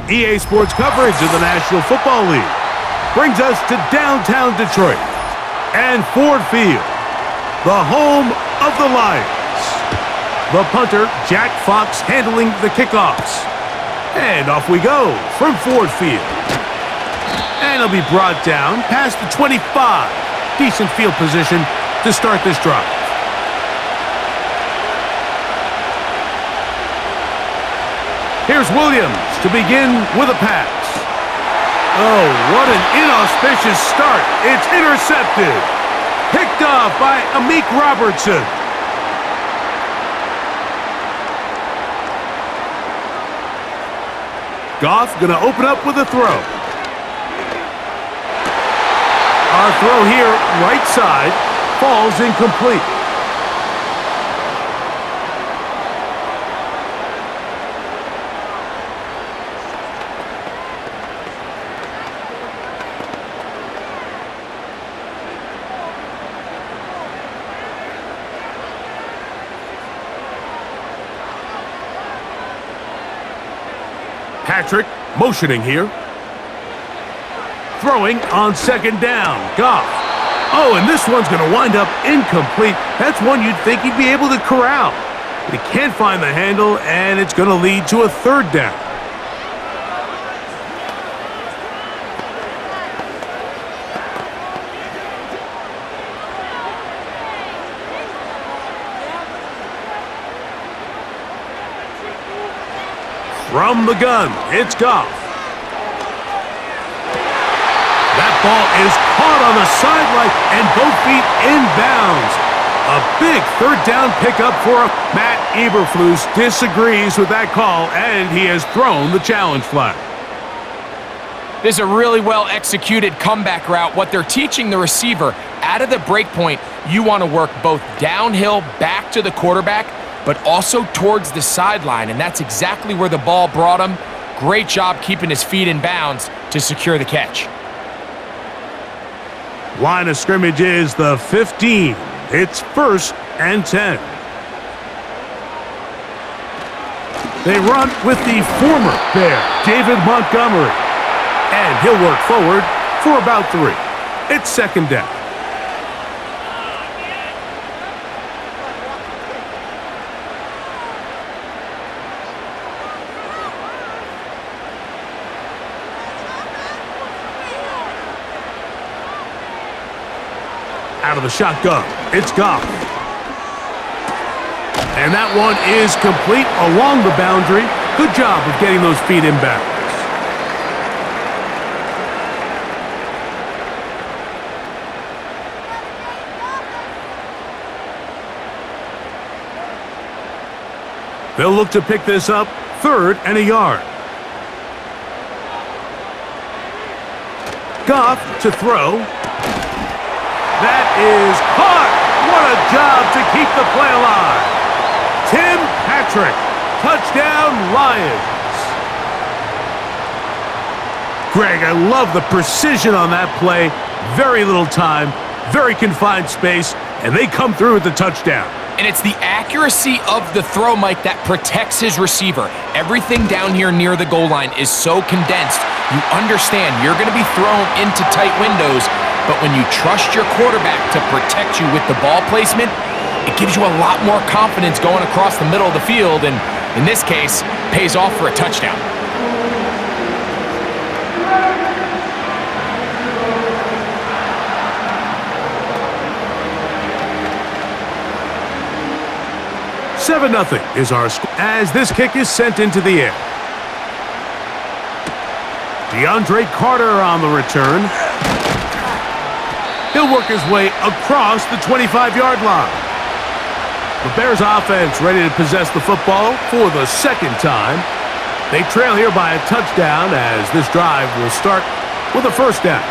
EA Sports coverage of the National Football League brings us to downtown Detroit and Ford Field, the home of the Lions. The punter, Jack Fox, handling the kickoffs. And off we go from Ford Field. And it'll be brought down past the 25. Decent field position to start this drive. Here's Williams to begin with a pass. Oh, what an inauspicious start. It's intercepted. Picked off by Amik Robertson. Goff going to open up with a throw. Our throw here, right side, falls incomplete. Patrick motioning here. Throwing on second down. Goff. Oh, and this one's going to wind up incomplete. That's one you'd think he'd be able to corral. But he can't find the handle, and it's going to lead to a third down. From the gun, it's Goff. That ball is caught on the sideline and both feet inbounds. A big third down pickup for him. Matt Eberflus disagrees with that call, and he has thrown the challenge flag. This is a really well-executed comeback route. What they're teaching the receiver, out of the break point, you want to work both downhill back to the quarterback, but also towards the sideline, and that's exactly where the ball brought him. Great job keeping his feet in bounds to secure the catch. Line of scrimmage is the 15. It's 1st and 10. They run with the former Bear, David Montgomery. And he'll work forward for about 3. It's 2nd down. Out of the shotgun, it's Goff. And that one is complete along the boundary. Good job of getting those feet inbounds. They'll look to pick this up, 3rd and a yard. Goff to throw. That is caught. What a job to keep the play alive. Tim Patrick, touchdown Lions. Greg, I love the precision on that play. Very little time, very confined space, and they come through with the touchdown. And it's the accuracy of the throw, Mike, that protects his receiver. Everything down here near the goal line is so condensed. You understand you're going to be thrown into tight windows, but when you trust your quarterback to protect you with the ball placement, it gives you a lot more confidence going across the middle of the field, and in this case, pays off for a touchdown. Seven 0 is our score as this kick is sent into the air. DeAndre Carter on the return. He'll work his way across the 25-yard line. The Bears offense ready to possess the football for the 2nd time. They trail here by a touchdown as this drive will start with a 1st down.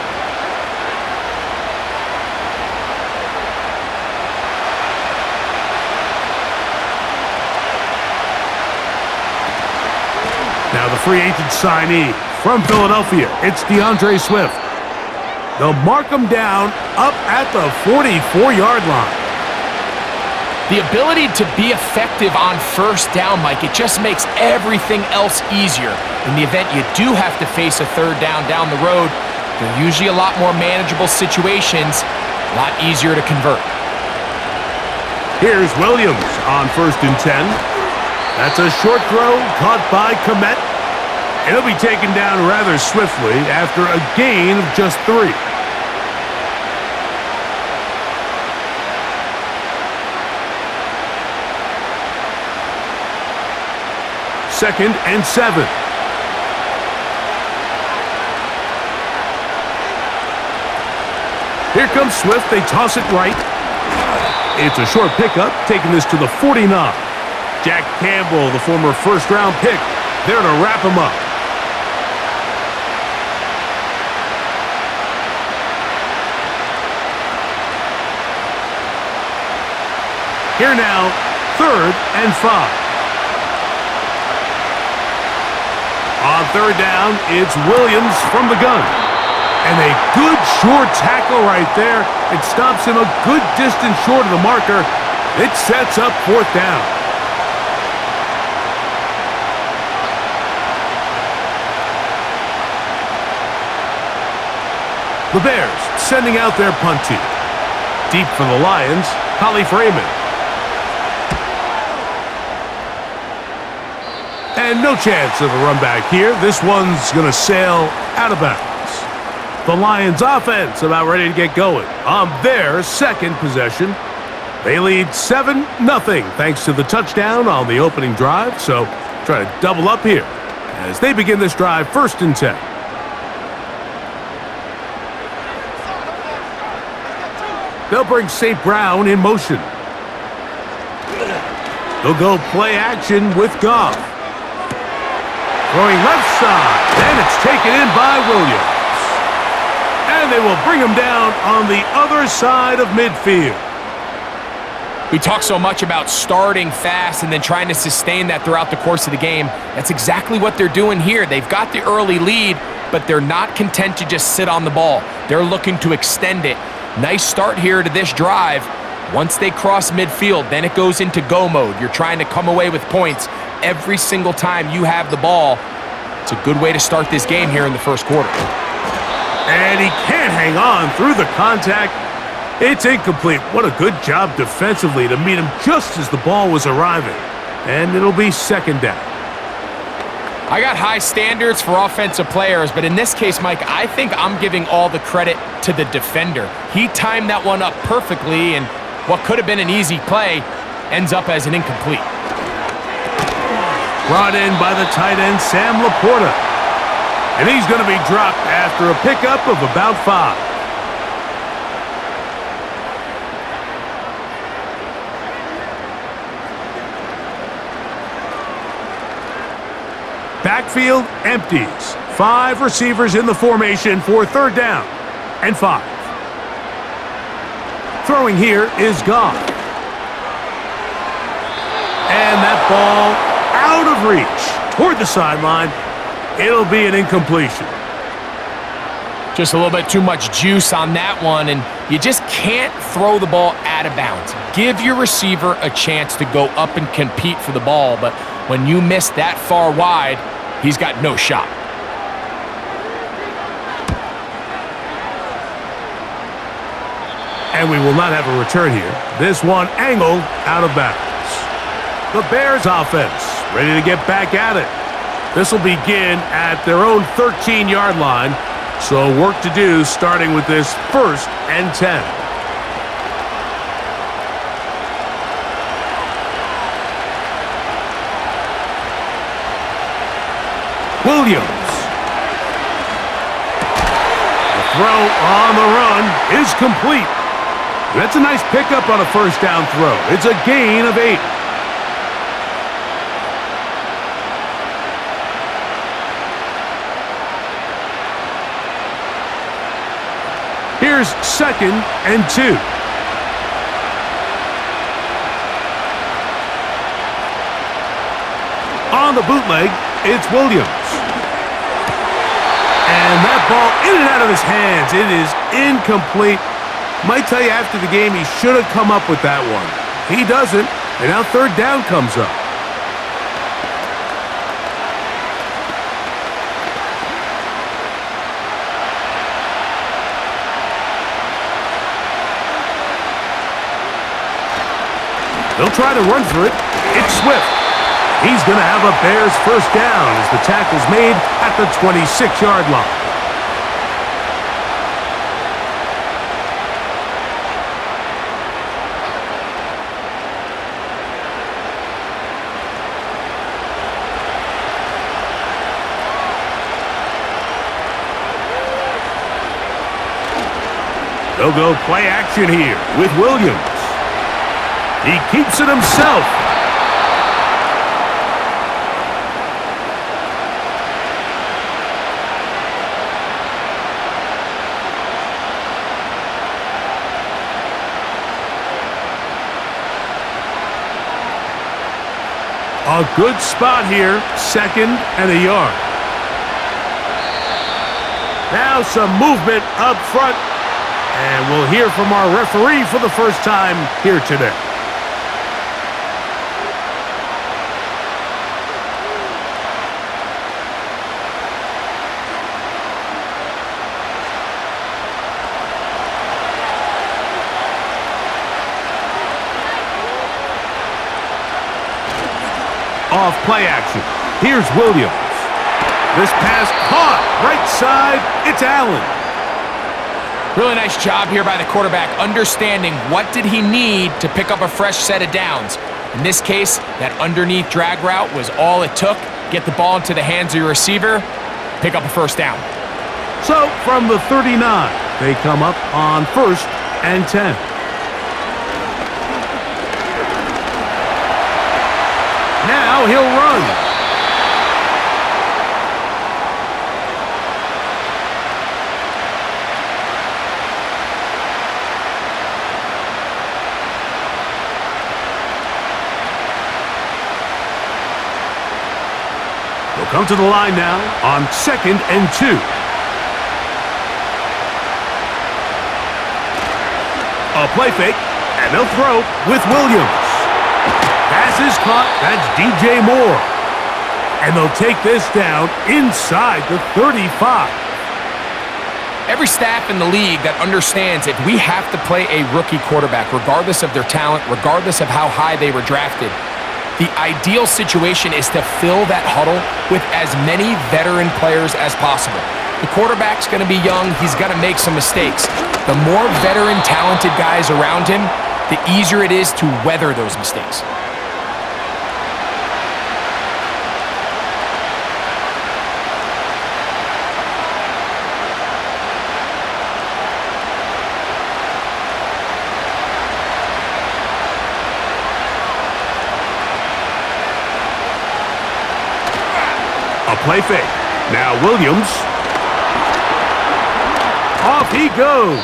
Now the free agent signee from Philadelphia, it's DeAndre Swift. They'll mark him down up at the 44-yard line. The ability to be effective on first down, Mike, it just makes everything else easier. In the event you do have to face a third down the road, they're usually a lot more manageable situations, a lot easier to convert. Here's Williams on 1st and 10. That's a short throw caught by Komet. It'll be taken down rather swiftly after a gain of just 3. Second and 7. Here comes Swift. They toss it right. It's a short pickup, taking this to the 49. Jack Campbell, the former first-round pick, there to wrap him up. Here now, 3rd and 5. On 3rd down, it's Williams from the gun. And a good short tackle right there. It stops him a good distance short of the marker. It sets up 4th down. The Bears sending out their punt team. Deep for the Lions, Holly Freeman. And no chance of a run back here. This one's going to sail out of bounds. The Lions offense about ready to get going on their 2nd possession. They lead 7-0 thanks to the touchdown on the opening drive. So try to double up here as they begin this drive 1st and 10. They'll bring St. Brown in motion. They'll go play action with Goff. Throwing left side, and it's taken in by Williams. And they will bring him down on the other side of midfield. We talk so much about starting fast and then trying to sustain that throughout the course of the game. That's exactly what they're doing here. They've got the early lead, but they're not content to just sit on the ball. They're looking to extend it. Nice start here to this drive. Once they cross midfield, then it goes into go mode. You're trying to come away with points every single time you have the ball. It's a good way to start this game here in the 1st quarter. And he can't hang on through the contact. It's incomplete. What a good job defensively to meet him just as the ball was arriving. And it'll be 2nd down. I got high standards for offensive players, but in this case, Mike, I think I'm giving all the credit to the defender. He timed that one up perfectly, and what could have been an easy play ends up as an incomplete. Brought in by the tight end, Sam Laporta. And he's going to be dropped after a pickup of about 5. Backfield empties. 5 receivers in the formation for 3rd down and 5. Throwing here is Goff. And that ball out of reach toward the sideline. It'll be an incompletion. Just a little bit too much juice on that one, and you just can't throw the ball out of bounds. Give your receiver a chance to go up and compete for the ball, but when you miss that far wide, he's got no shot. And we will not have a return here. This one angled out of bounds. The Bears offense ready to get back at it. This will begin at their own 13-yard line. So work to do starting with this 1st and 10. Williams. The throw on the run is complete. That's a nice pickup on a 1st down throw. It's a gain of 8. Here's 2nd and 2. On the bootleg, it's Williams. And that ball in and out of his hands. It is incomplete. Might tell you after the game he should have come up with that one. He doesn't, and now third down comes up. They'll try to run for it. It's Swift. He's going to have a Bears first down as the tackle's made at the 26-yard line. They'll go play action here with Williams. He keeps it himself. A good spot here, second and a yard. Now some movement up front, and we'll hear from our referee for the first time here today. Off play action. Here's Williams. This pass caught. Right side, it's Allen. Really nice job here by the quarterback, understanding what did he need to pick up a fresh set of downs. In this case, that underneath drag route was all it took. Get the ball into the hands of your receiver, pick up a first down. So, from the 39, they come up on 1st and 10. Now he'll run. He'll come to the line now on 2nd and 2. A play fake, and they'll throw with Williams. Pass is caught. That's DJ Moore. And they'll take this down inside the 35. Every staff in the league that understands if we have to play a rookie quarterback, regardless of their talent, regardless of how high they were drafted, the ideal situation is to fill that huddle with as many veteran players as possible. The quarterback's going to be young. He's going to make some mistakes. The more veteran, talented guys around him, the easier it is to weather those mistakes. A play fake. Now Williams. Off he goes.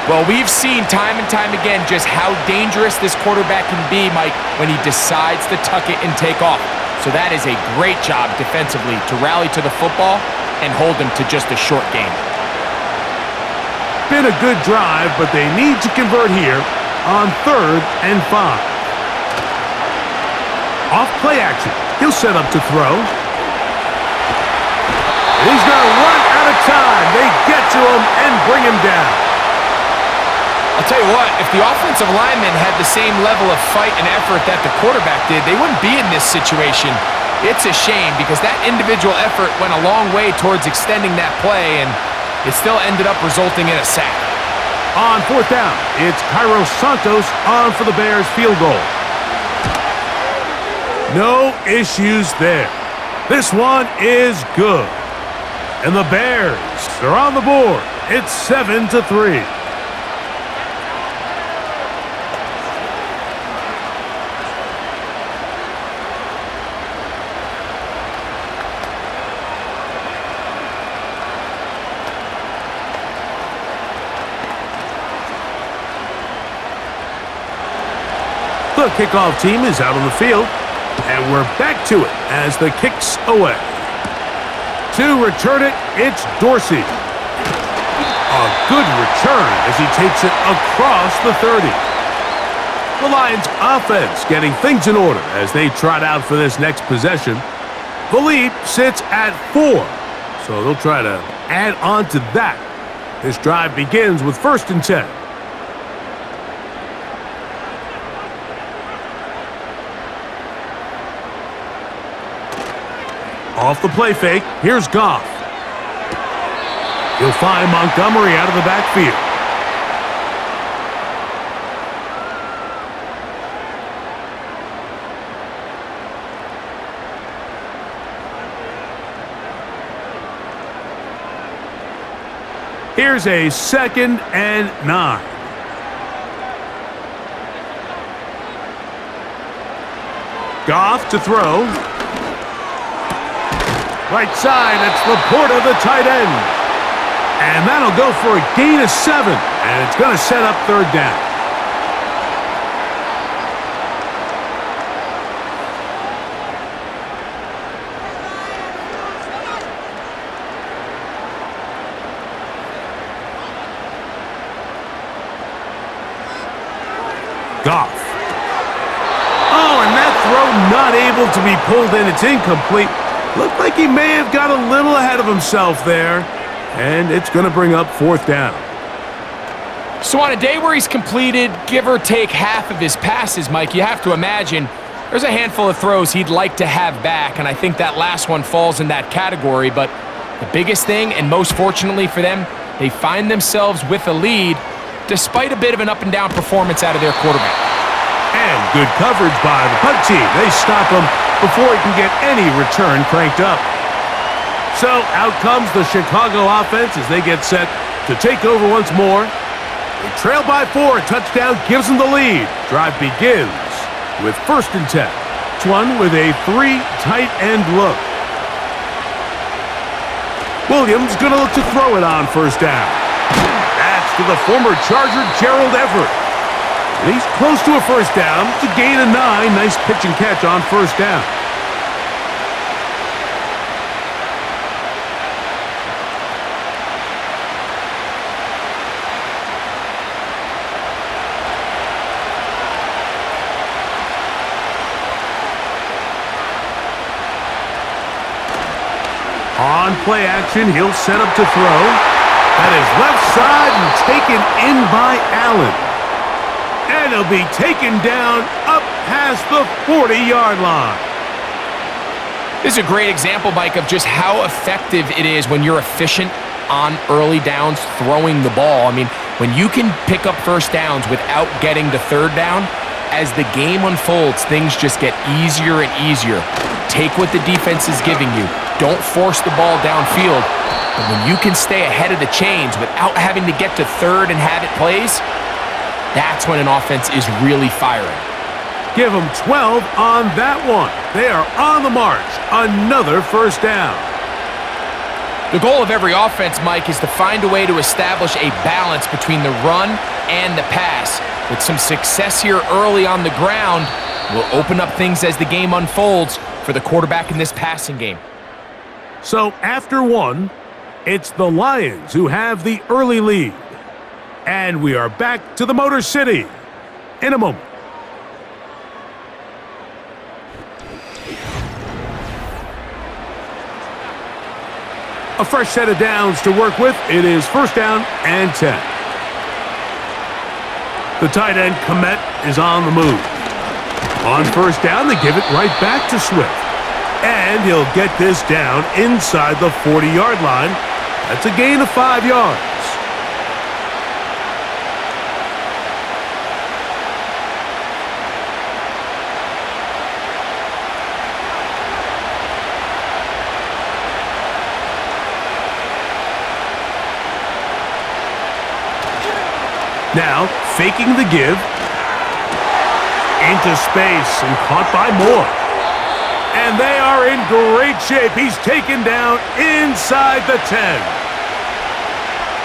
Well, we've seen time and time again just how dangerous this quarterback can be, Mike, when he decides to tuck it and take off. So that is a great job defensively to rally to the football and hold him to just a short game. Been a good drive, but they need to convert here on 3rd and 5. Off play action. He'll set up to throw. He's going to run out of time. They get to him and bring him down. I'll tell you what, if the offensive lineman had the same level of fight and effort that the quarterback did, they wouldn't be in this situation. It's a shame because that individual effort went a long way towards extending that play, and it still ended up resulting in a sack. On 4th down, it's Cairo Santos on for the Bears field goal. No issues there. This one is good. And the Bears are on the board. It's 7-3. The kickoff team is out on the field. And we're back to it as the kick's away. To return it, it's Dorsey. A good return as he takes it across the 30. The Lions offense getting things in order as they trot out for this next possession. The lead sits at 4, so they'll try to add on to that. This drive begins with 1st and 10. Off the play fake, here's Goff. He'll find Montgomery out of the backfield. Here's a 2nd and 9. Goff to throw. Right side, it's Laporta, the tight end. And that'll go for a gain of 7. And it's going to set up 3rd down. Goff. Oh, and that throw not able to be pulled in. It's incomplete. Looked like he may have got a little ahead of himself there. And it's going to bring up 4th down. So on a day where he's completed, give or take half of his passes, Mike, you have to imagine there's a handful of throws he'd like to have back, and I think that last one falls in that category. But the biggest thing, and most fortunately for them, they find themselves with a lead despite a bit of an up-and-down performance out of their quarterback. And good coverage by the punt team. They stop him before he can get any return cranked up. So out comes the Chicago offense as they get set to take over once more. They trail by 4. A touchdown gives them the lead. Drive begins with 1st and 10. One with a 3 tight end look. Williams going to look to throw it on 1st down. That's to the former Charger, Gerald Everett. And he's close to a 1st down. It's a gain of 9. Nice pitch and catch on 1st down. On play action, he'll set up to throw. That is left side and taken in by Allen. And he'll be taken down up past the 40-yard line. This is a great example, Mike, of just how effective it is when you're efficient on early downs throwing the ball. I mean, when you can pick up 1st downs without getting to 3rd down, as the game unfolds, things just get easier and easier. Take what the defense is giving you. Don't force the ball downfield. But when you can stay ahead of the chains without having to get to 3rd and have it plays, that's when an offense is really firing. Give them 12 on that one. They are on the march. Another 1st down. The goal of every offense, Mike, is to find a way to establish a balance between the run and the pass. With some success here early on the ground, will open up things as the game unfolds for the quarterback in this passing game. So after 1, it's the Lions who have the early lead. And we are back to the Motor City in a moment. A fresh set of downs to work with. It is 1st down and 10. The tight end, Komet, is on the move. On 1st down, they give it right back to Swift. And he'll get this down inside the 40-yard line. That's a gain of 5 yards. Now, faking the give. Into space and caught by Moore. And they are in great shape. He's taken down inside the 10.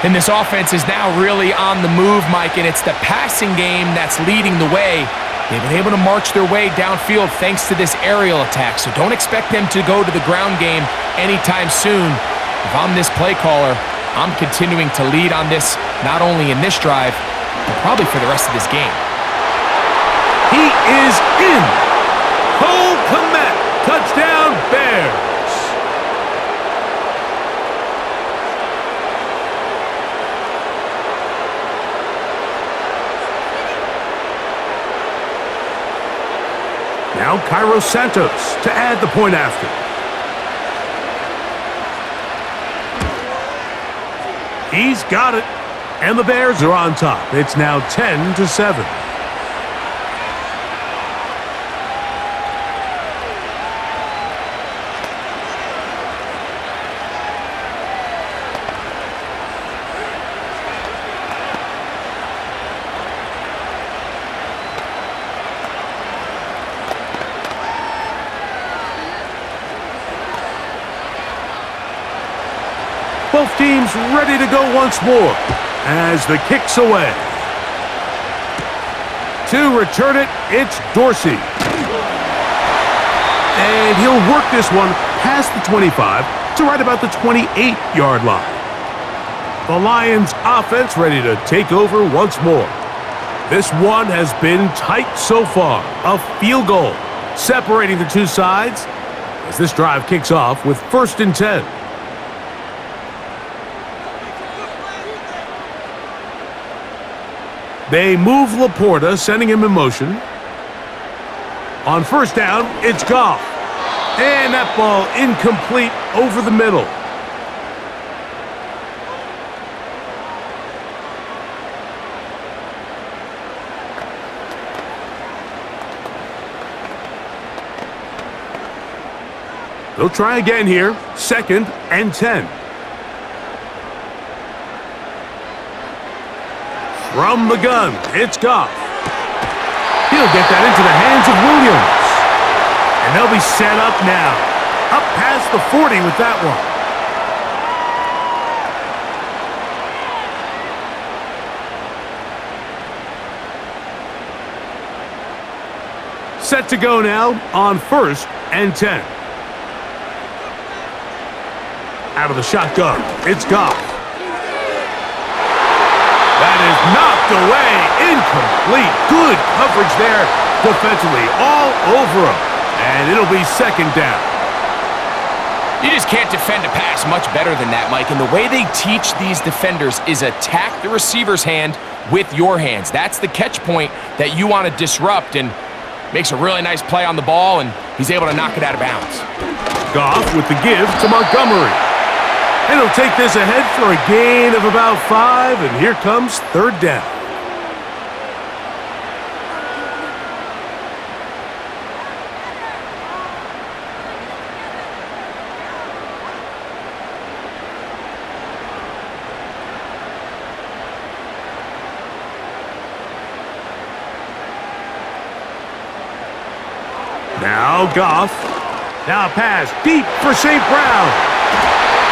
And this offense is now really on the move, Mike, and it's the passing game that's leading the way. They've been able to march their way downfield thanks to this aerial attack, so don't expect them to go to the ground game anytime soon. If I'm this play caller, I'm continuing to lead on this, not only in this drive, but probably for the rest of this game. He is in. Cole Kmet, touchdown Bears. Now Cairo Santos to add the point after. He's got it. And the Bears are on top. It's now 10-7. Both teams ready to go once more as the kick's away. To return it, it's Dorsey. And he'll work this one past the 25 to right about the 28-yard line. The Lions offense ready to take over once more. This one has been tight so far. A field goal separating the two sides as this drive kicks off with 1st and 10. They move Laporta, sending him in motion. On 1st down, it's Goff. And that ball incomplete over the middle. They'll try again here. 2nd and 10. From the gun, it's Goff. He'll get that into the hands of Williams. And they'll be set up now. Up past the 40 with that one. Set to go now on 1st and 10. Out of the shotgun, it's Goff. That is knocked away, incomplete. Good coverage there defensively, all over him. And it'll be 2nd down. You just can't defend a pass much better than that, Mike. And the way they teach these defenders is attack the receiver's hand with your hands. That's the catch point that you want to disrupt, and makes a really nice play on the ball, and he's able to knock it out of bounds. Goff with the give to Montgomery. And he'll take this ahead for a gain of about 5, and here comes 3rd down. Now Goff. Now pass deep for St. Brown.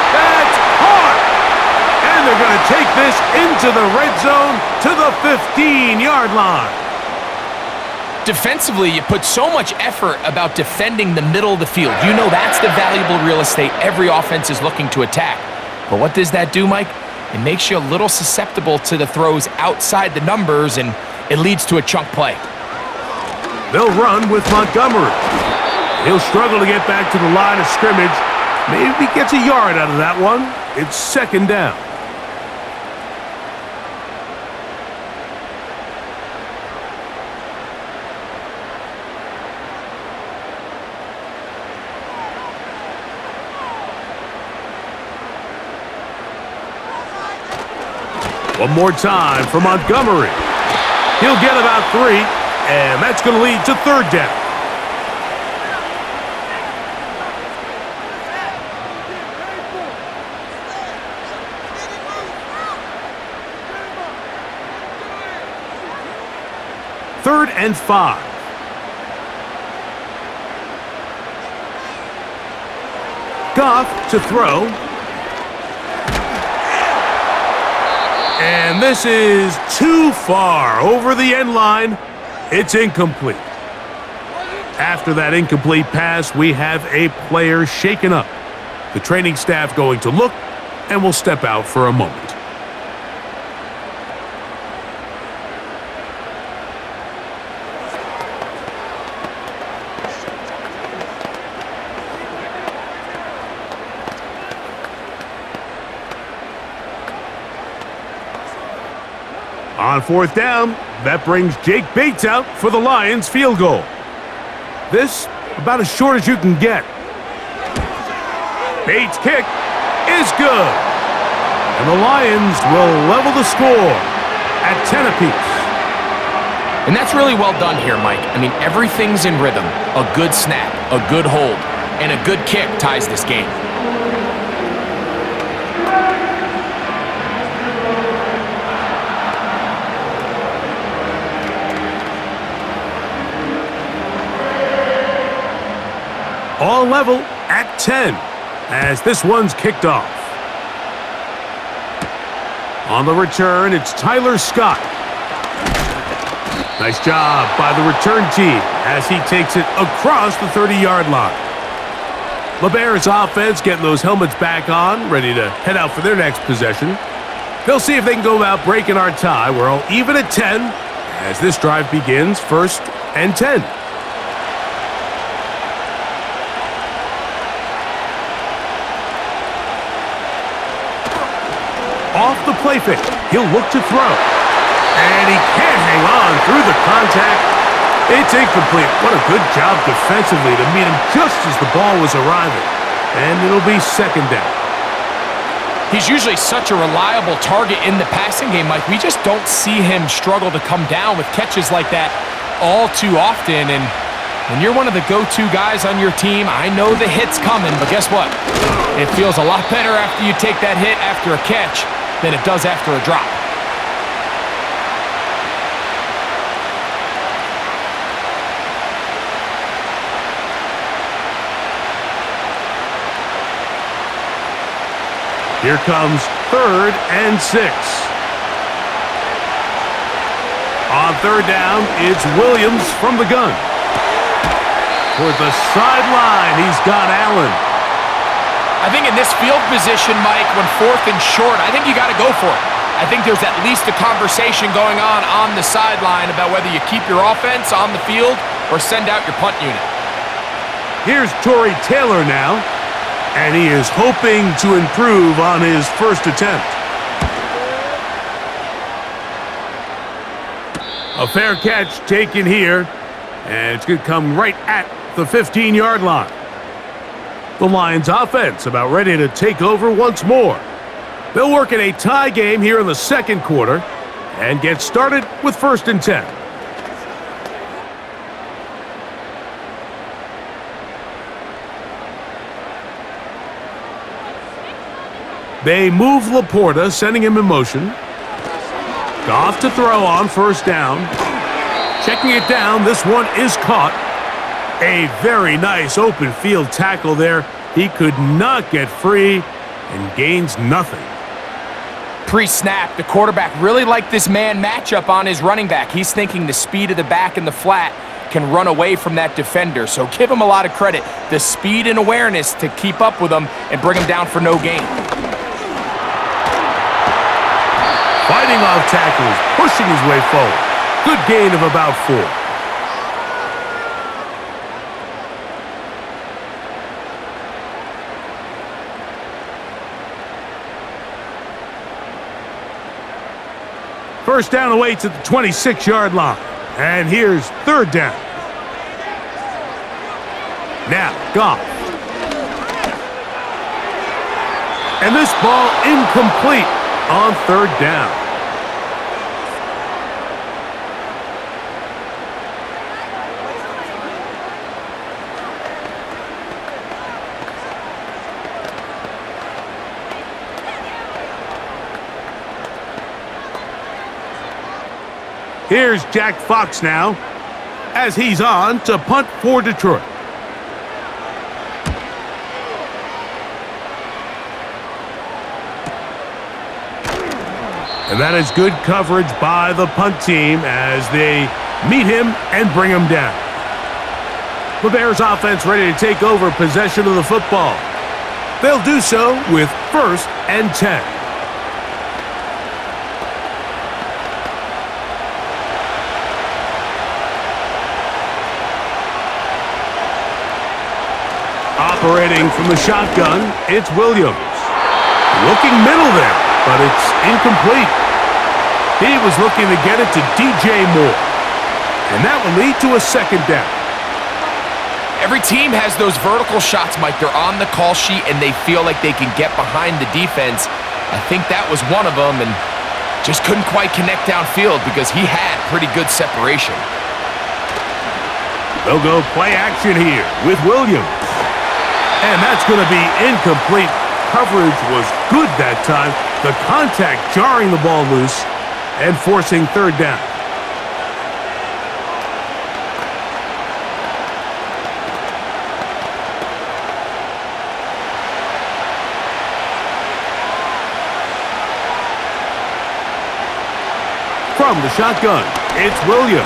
That's hard! And they're going to take this into the red zone to the 15-yard line. Defensively, you put so much effort about defending the middle of the field. You know that's the valuable real estate every offense is looking to attack. But what does that do, Mike? It makes you a little susceptible to the throws outside the numbers, and it leads to a chunk play. They'll run with Montgomery. He'll struggle to get back to the line of scrimmage. Maybe gets a yard out of that one. It's 2nd down. One more time for Montgomery. He'll get about 3, and that's going to lead to 3rd down. Third and 5. Goff to throw. And this is too far over the end line. It's incomplete. After that incomplete pass, we have a player shaken up. The training staff going to look, and will step out for a moment. On fourth down, that brings Jake Bates out for the Lions field goal. This, about as short as you can get. Bates' kick is good. And the Lions will level the score at 10 apiece. And that's really well done here, Mike. I mean, everything's in rhythm. A good snap, a good hold, and a good kick ties this game. All level at 10 as this one's kicked off. On the return, it's Tyler Scott. Nice job by the return team as he takes it across the 30-yard line. The Bears offense getting those helmets back on, ready to head out for their next possession. They'll see if they can go about breaking our tie. We're all even at 10 as this drive begins, 1st and 10. Off the play fake, he'll look to throw. And he can't hang on through the contact. It's incomplete. What a good job defensively to meet him just as the ball was arriving. And it'll be 2nd down. He's usually such a reliable target in the passing game, Mike. We just don't see him struggle to come down with catches like that all too often. And when you're one of the go-to guys on your team, I know the hit's coming, but guess what? It feels a lot better after you take that hit after a catch than it does after a drop. Here comes 3rd and 6. On 3rd down, it's Williams from the gun. Toward the sideline, he's got Allen. I think in this field position, Mike, when 4th and short, I think you got to go for it. I think there's at least a conversation going on the sideline about whether you keep your offense on the field or send out your punt unit. Here's Torrey Taylor now, and he is hoping to improve on his first attempt. A fair catch taken here, and it's going to come right at the 15-yard line. The Lions offense about ready to take over once more. They'll work in a tie game here in the 2nd quarter and get started with 1st and 10. They move Laporta, sending him in motion. Goff to throw on 1st down. Checking it down, this one is caught. A very nice open field tackle there. He could not get free and gains nothing. Pre-snap, the quarterback really liked this man matchup on his running back. He's thinking the speed of the back in the flat can run away from that defender. So give him a lot of credit. The speed and awareness to keep up with him and bring him down for no gain. Fighting off tackles, pushing his way forward. Good gain of about 4. First down awaits at the 26-yard line. And here's 3rd down. Now, Goff. And this ball incomplete on 3rd down. Here's Jack Fox now, as he's on to punt for Detroit. And that is good coverage by the punt team as they meet him and bring him down. The Bears offense ready to take over possession of the football. They'll do so with 1st and 10. Operating from the shotgun, it's Williams. Looking middle there, but it's incomplete. He was looking to get it to DJ Moore. And that will lead to a second down. Every team has those vertical shots, Mike. They're on the call sheet, and they feel like they can get behind the defense. I think that was one of them, and just couldn't quite connect downfield because he had pretty good separation. They'll go play action here with Williams. And that's going to be incomplete. Coverage was good that time. The contact jarring the ball loose and forcing third down. From the shotgun, it's Williams.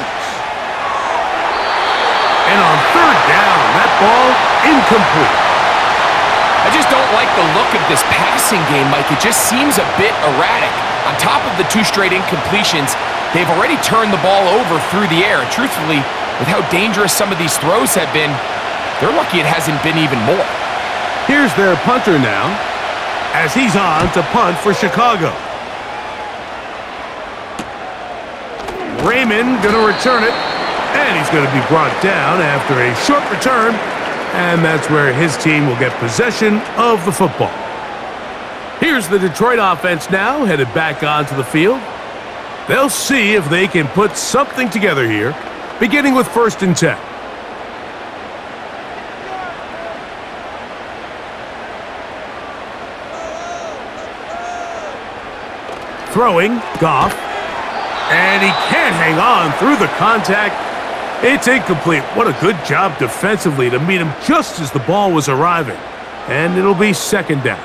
And on third down, that ball incomplete. I just don't like the look of this passing game, Mike. It just seems a bit erratic. On top of the 2 straight incompletions, they've already turned the ball over through the air. And truthfully, with how dangerous some of these throws have been, they're lucky it hasn't been even more. Here's their punter now, as he's on to punt for Chicago. Raymond going to return it, and he's going to be brought down after a short return, and that's where his team will get possession of the football. Here's the Detroit offense now, headed back onto the field. They'll see if they can put something together here, beginning with 1st and 10. Throwing, Goff. And he can't hang on through the contact. It's incomplete. What a good job defensively to meet him just as the ball was arriving. And it'll be second down.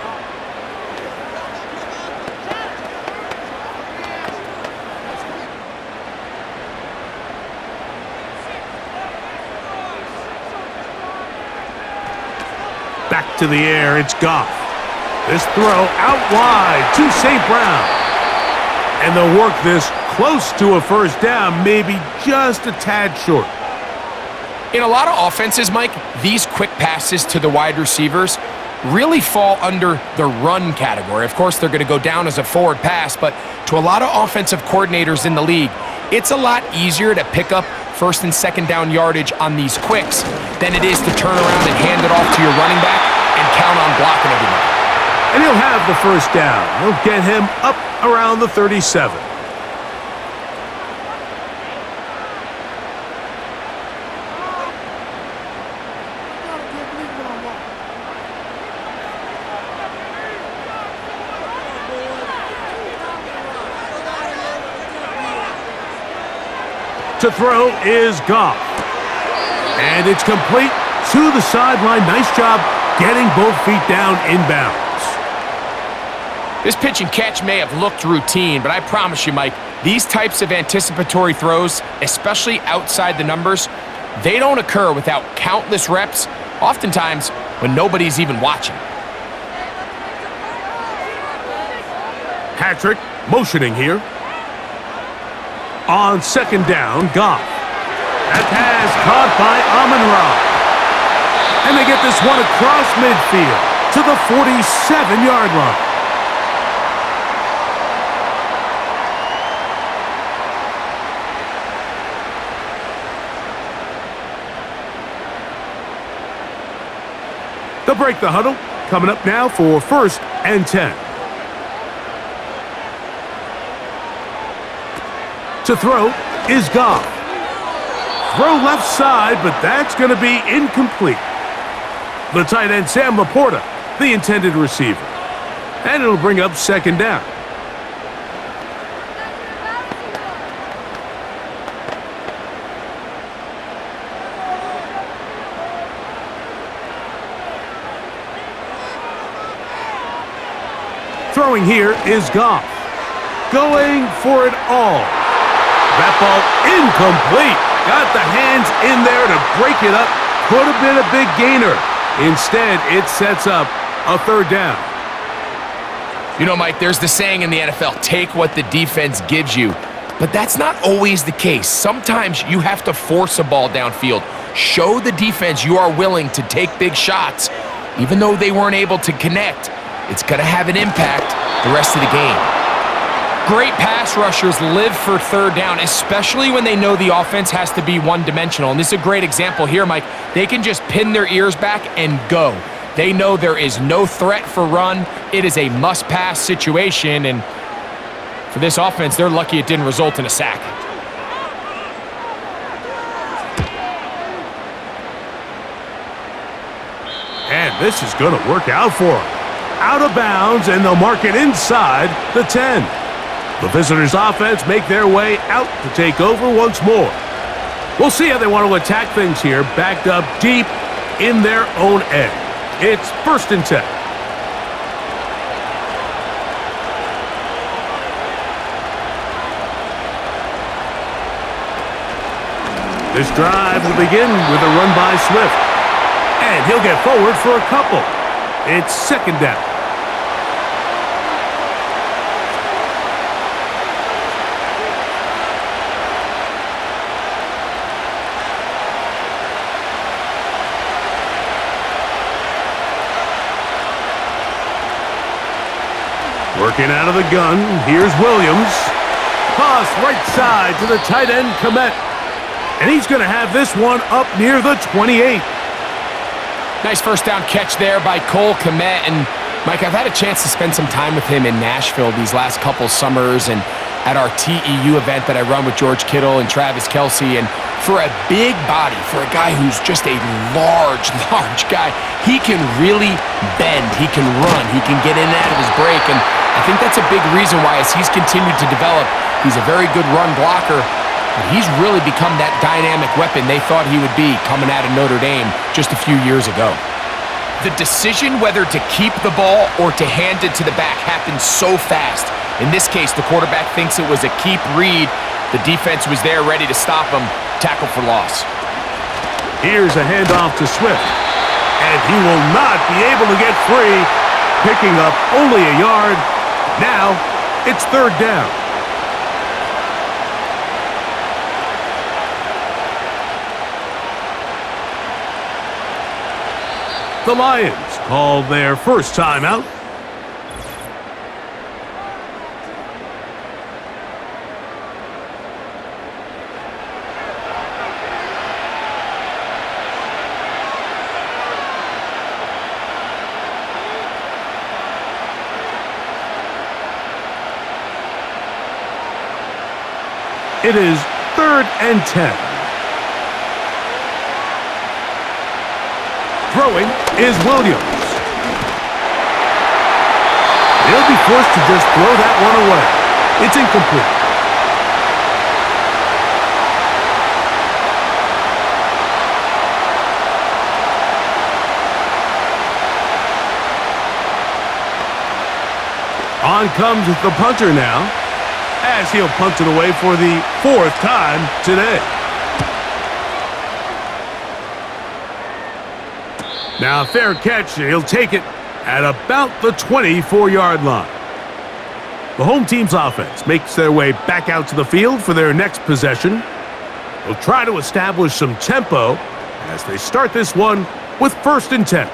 Back to the air, it's Goff. This throw out wide to St. Brown. And they'll work this close to a first down, maybe just a tad short. In a lot of offenses, Mike, these quick passes to the wide receivers really fall under the run category. Of course, they're going to go down as a forward pass, but to a lot of offensive coordinators in the league, it's a lot easier to pick up 1st and 2nd down yardage on these quicks than it is to turn around and hand it off to your running back and count on blocking everybody. And he'll have the first down. He'll get him up around the 37. To throw is Goff. And it's complete to the sideline. Nice job getting both feet down inbounds. This pitch and catch may have looked routine, but I promise you, Mike, these types of anticipatory throws, especially outside the numbers, they don't occur without countless reps, oftentimes when nobody's even watching. Patrick motioning here. On second down, Goff. That pass caught by Amon-Ra. And they get this one across midfield to the 47-yard line. They'll break the huddle. Coming up now for 1st and 10. To throw is Goff. Throw left side, but that's going to be incomplete. The tight end, Sam Laporta, the intended receiver. And it'll bring up second down. Throwing here is Goff. Going for it all. That ball incomplete. Got the hands in there to break it up. Could have been a big gainer. Instead, it sets up a third down. You know, Mike, there's the saying in the NFL, take what the defense gives you. But that's not always the case. Sometimes you have to force a ball downfield. Show the defense you are willing to take big shots. Even though they weren't able to connect, it's going to have an impact the rest of the game. Great pass rushers live for third down, especially when they know the offense has to be one-dimensional. And this is a great example here, Mike. They can just pin their ears back and go. They know there is no threat for run. It is a must-pass situation, and for this offense, they're lucky it didn't result in a sack. And this is going to work out for them. Out of bounds, and they'll mark it inside the 10. The visitors' offense make their way out to take over once more. We'll see how they want to attack things here, backed up deep in their own end. It's 1st and 10. This drive will begin with a run by Swift. And he'll get forward for a couple. It's 2nd down. Working out of the gun, here's Williams. Toss right side to the tight end, Komet. And he's going to have this one up near the 28. Nice first down catch there by Cole Kmet. And, Mike, I've had a chance to spend some time with him in Nashville these last couple summers and at our TEU event that I run with George Kittle and Travis Kelce. And for a big body, for a guy who's just a large guy, he can really bend. He can run. He can get in and out of his break. And I think that's a big reason why, as he's continued to develop, he's a very good run blocker. But he's really become that dynamic weapon they thought he would be coming out of Notre Dame just a few years ago. The decision whether to keep the ball or to hand it to the back happens so fast. In this case, the quarterback thinks it was a keep read. The defense was there ready to stop him. Tackle for loss. Here's a handoff to Swift. And he will not be able to get free, picking up only a yard. Now, it's 3rd down. The Lions call their first timeout. It is 3rd and 10. Throwing is Williams. He'll be forced to just throw that one away. It's incomplete. On comes the punter now, as he'll punt it away for the 4th time today. Now, fair catch, and he'll take it at about the 24-yard line. The home team's offense makes their way back out to the field for their next possession. They'll try to establish some tempo as they start this one with 1st and 10.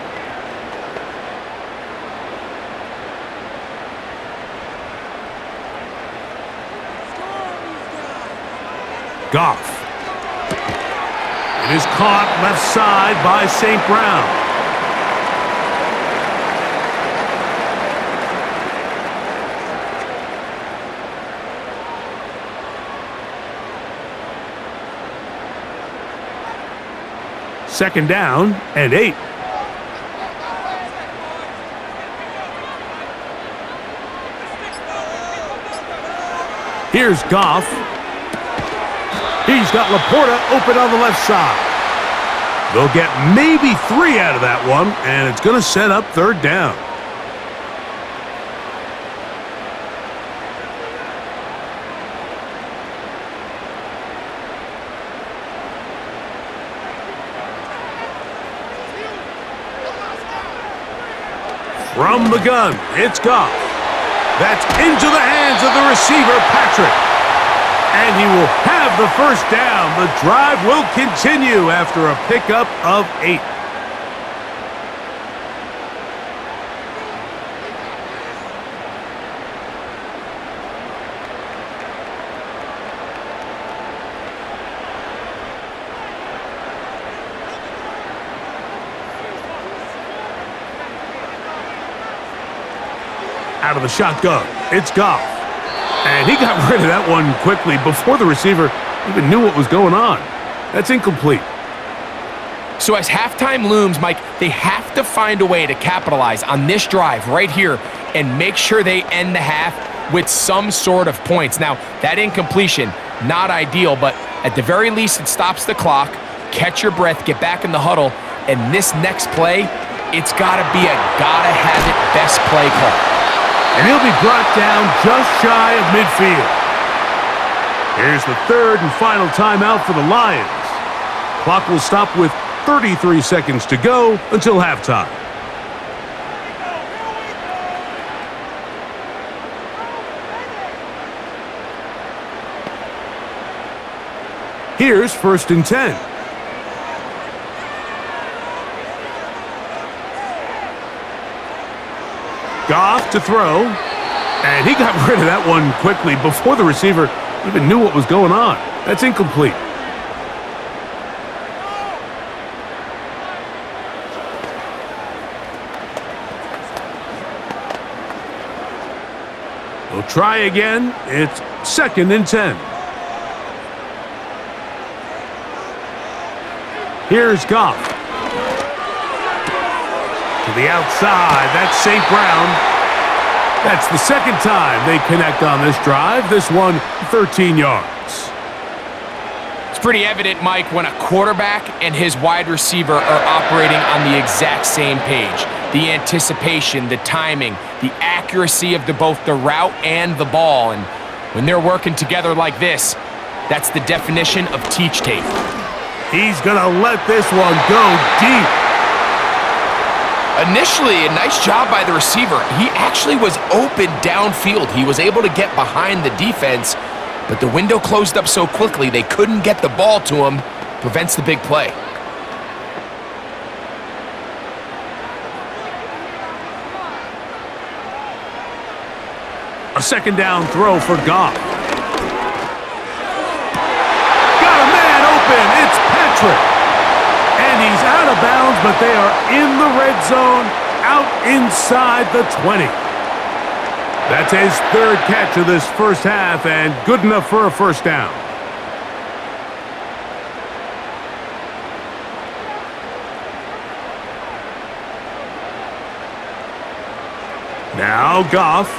Goff. It is caught left side by St. Brown. Second down and 8. Here's Goff. He's got Laporta open on the left side. They'll get maybe 3 out of that one, and it's going to set up 3rd down. From the gun, it's Goff. That's into the hands of the receiver, Patrick. And he will have the first down. The drive will continue after a pickup of 8. Out of the shotgun, it's Goff. And he got rid of that one quickly before the receiver even knew what was going on. That's incomplete. So as halftime looms, Mike, they have to find a way to capitalize on this drive right here and make sure they end the half with some sort of points. Now, that incompletion, not ideal, but at the very least, it stops the clock. Catch your breath, get back in the huddle, and this next play, it's got to be a gotta-have-it best play call. And he'll be brought down just shy of midfield. Here's the third and final timeout for the Lions. Clock will stop with 33 seconds to go until halftime. Here's 1st and 10. Goff to throw. And he got rid of that one quickly before the receiver even knew what was going on. That's incomplete. We'll try again. It's 2nd and 10. Here's Goff. To the outside. That's St. Brown. That's the second time they connect on this drive. This one, 13 yards. It's pretty evident, Mike, when a quarterback and his wide receiver are operating on the exact same page. The anticipation, the timing, the accuracy of both the route and the ball. And when they're working together like this, that's the definition of teach tape. He's going to let this one go deep. Initially, a nice job by the receiver. He actually was open downfield. He was able to get behind the defense, but the window closed up so quickly they couldn't get the ball to him. Prevents the big play. A 2nd down throw for Goff. Got a man open. It's Patrick. And he's out of bounds, but they are in the red zone, out inside the 20. That's his 3rd catch of this first half, and good enough for a 1st down. Now Goff.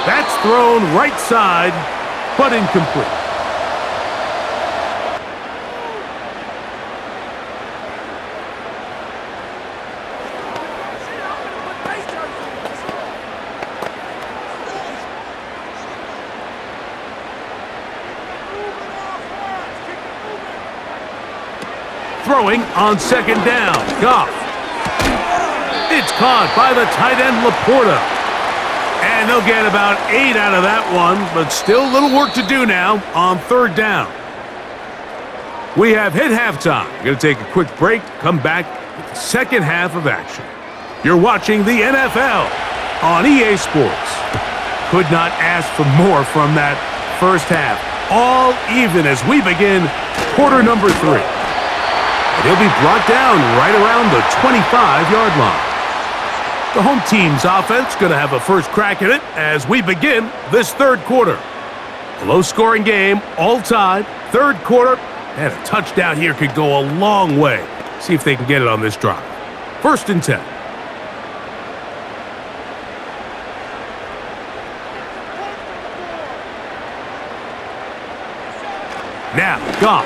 That's thrown right side, but incomplete. Throwing on 2nd down. Goff. It's caught by the tight end Laporta. And they'll get about 8 out of that one, but still a little work to do now on 3rd down. We have hit halftime. We're going to take a quick break, come back with the second half of action. You're watching the NFL on EA Sports. Could not ask for more from that first half. All even as we begin quarter number 3. And he'll be brought down right around the 25-yard line. The home team's offense going to have a first crack at it as we begin this 3rd quarter. A low-scoring game, all tied, 3rd quarter, and a touchdown here could go a long way. See if they can get it on this drive. 1st and 10. Now, Goff.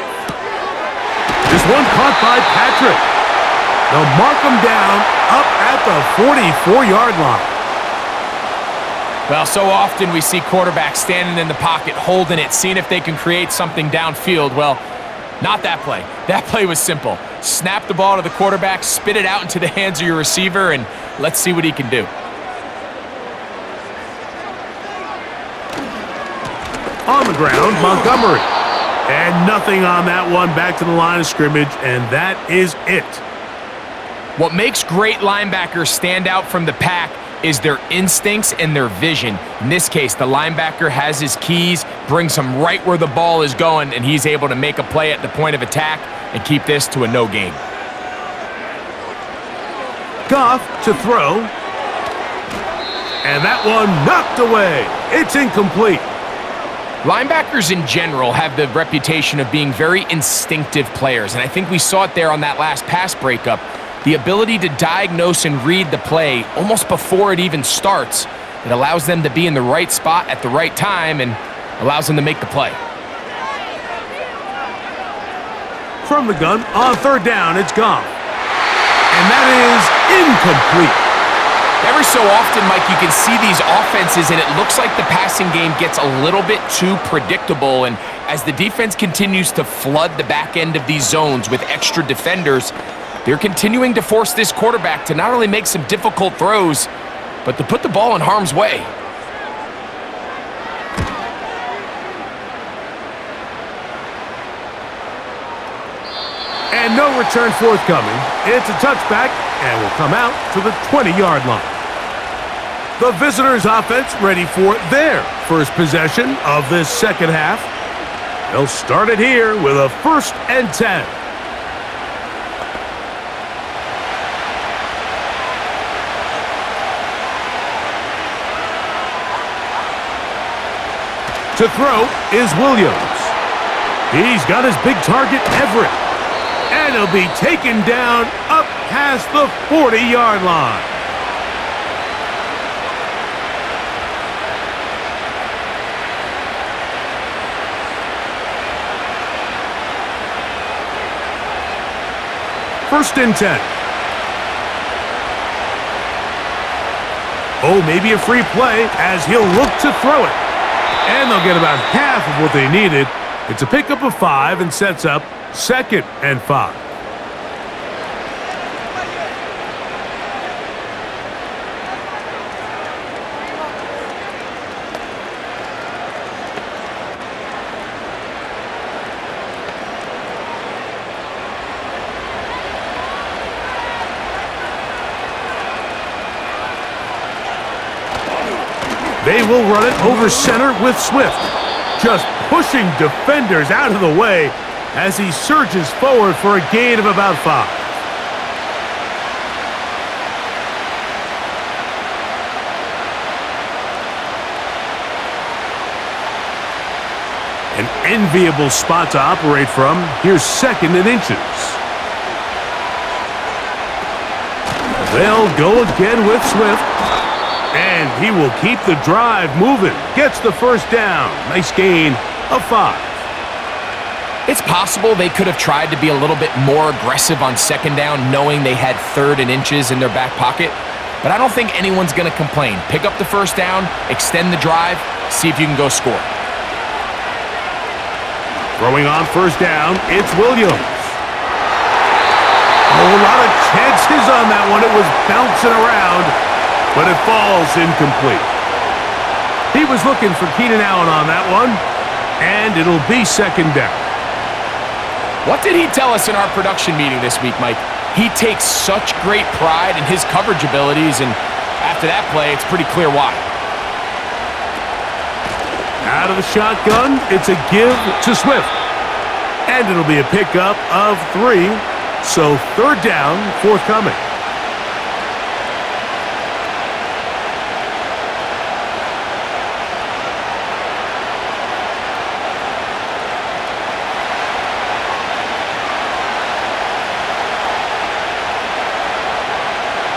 This one caught by Patrick. They'll mark him down up at the 44-yard line. Well, so often we see quarterbacks standing in the pocket, holding it, seeing if they can create something downfield. Well, not that play. That play was simple. Snap the ball to the quarterback, spit it out into the hands of your receiver, and let's see what he can do. On the ground, Montgomery. And nothing on that one, back to the line of scrimmage, and that is it. What makes great linebackers stand out from the pack is their instincts and their vision. In this case, the linebacker has his keys, brings him right where the ball is going, and he's able to make a play at the point of attack and keep this to a no gain. Goff to throw. And that one knocked away. It's incomplete. Linebackers in general have the reputation of being very instinctive players, and I think we saw it there on that last pass breakup. The ability to diagnose and read the play almost before it even starts. It allows them to be in the right spot at the right time and allows them to make the play. From the gun, on third down, it's gone. And that is incomplete. Every so often, Mike, you can see these offenses, and it looks like the passing game gets a little bit too predictable. And as the defense continues to flood the back end of these zones with extra defenders, they're continuing to force this quarterback to not only make some difficult throws, but to put the ball in harm's way. And no return forthcoming. It's a touchback and will come out to the 20-yard line. The visitors' offense ready for their first possession of this second half. They'll start it here with a 1st and 10. To throw is Williams. He's got his big target, Everett. And he'll be taken down up past the 40-yard line. First and 10. Oh, maybe a free play as he'll look to throw it. And they'll get about half of what they needed. It's a pickup of 5 and sets up 2nd and 5. They will run it over center with Swift, just pushing defenders out of the way as he surges forward for a gain of about 5. An enviable spot to operate from. Here's 2nd and inches. They'll go again with Swift. And he will keep the drive moving. Gets the first down. Nice gain of 5. It's possible they could have tried to be a little bit more aggressive on 2nd down, knowing they had 3rd and inches in their back pocket. But I don't think anyone's going to complain. Pick up the first down, extend the drive, see if you can go score. Throwing on 1st down, it's Williams. A lot of chances on that one. It was bouncing around, but it falls incomplete. He was looking for Keenan Allen on that one, and it'll be 2nd down. What did he tell us in our production meeting this week, Mike? He takes such great pride in his coverage abilities, and after that play, it's pretty clear why. Out of the shotgun, it's a give to Swift. And it'll be a pickup of 3, so 3rd down forthcoming.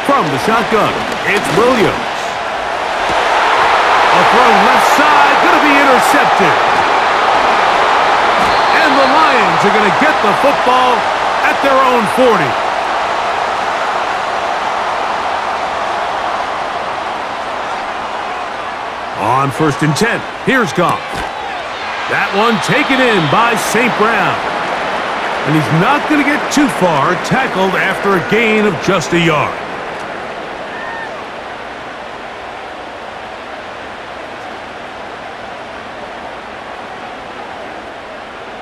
From the shotgun, it's Williams. A throw left side, going to be intercepted. And the Lions are going to get the football at their own 40. On 1st and 10, here's Goff. That one taken in by St. Brown. And he's not going to get too far, tackled after a gain of just a yard.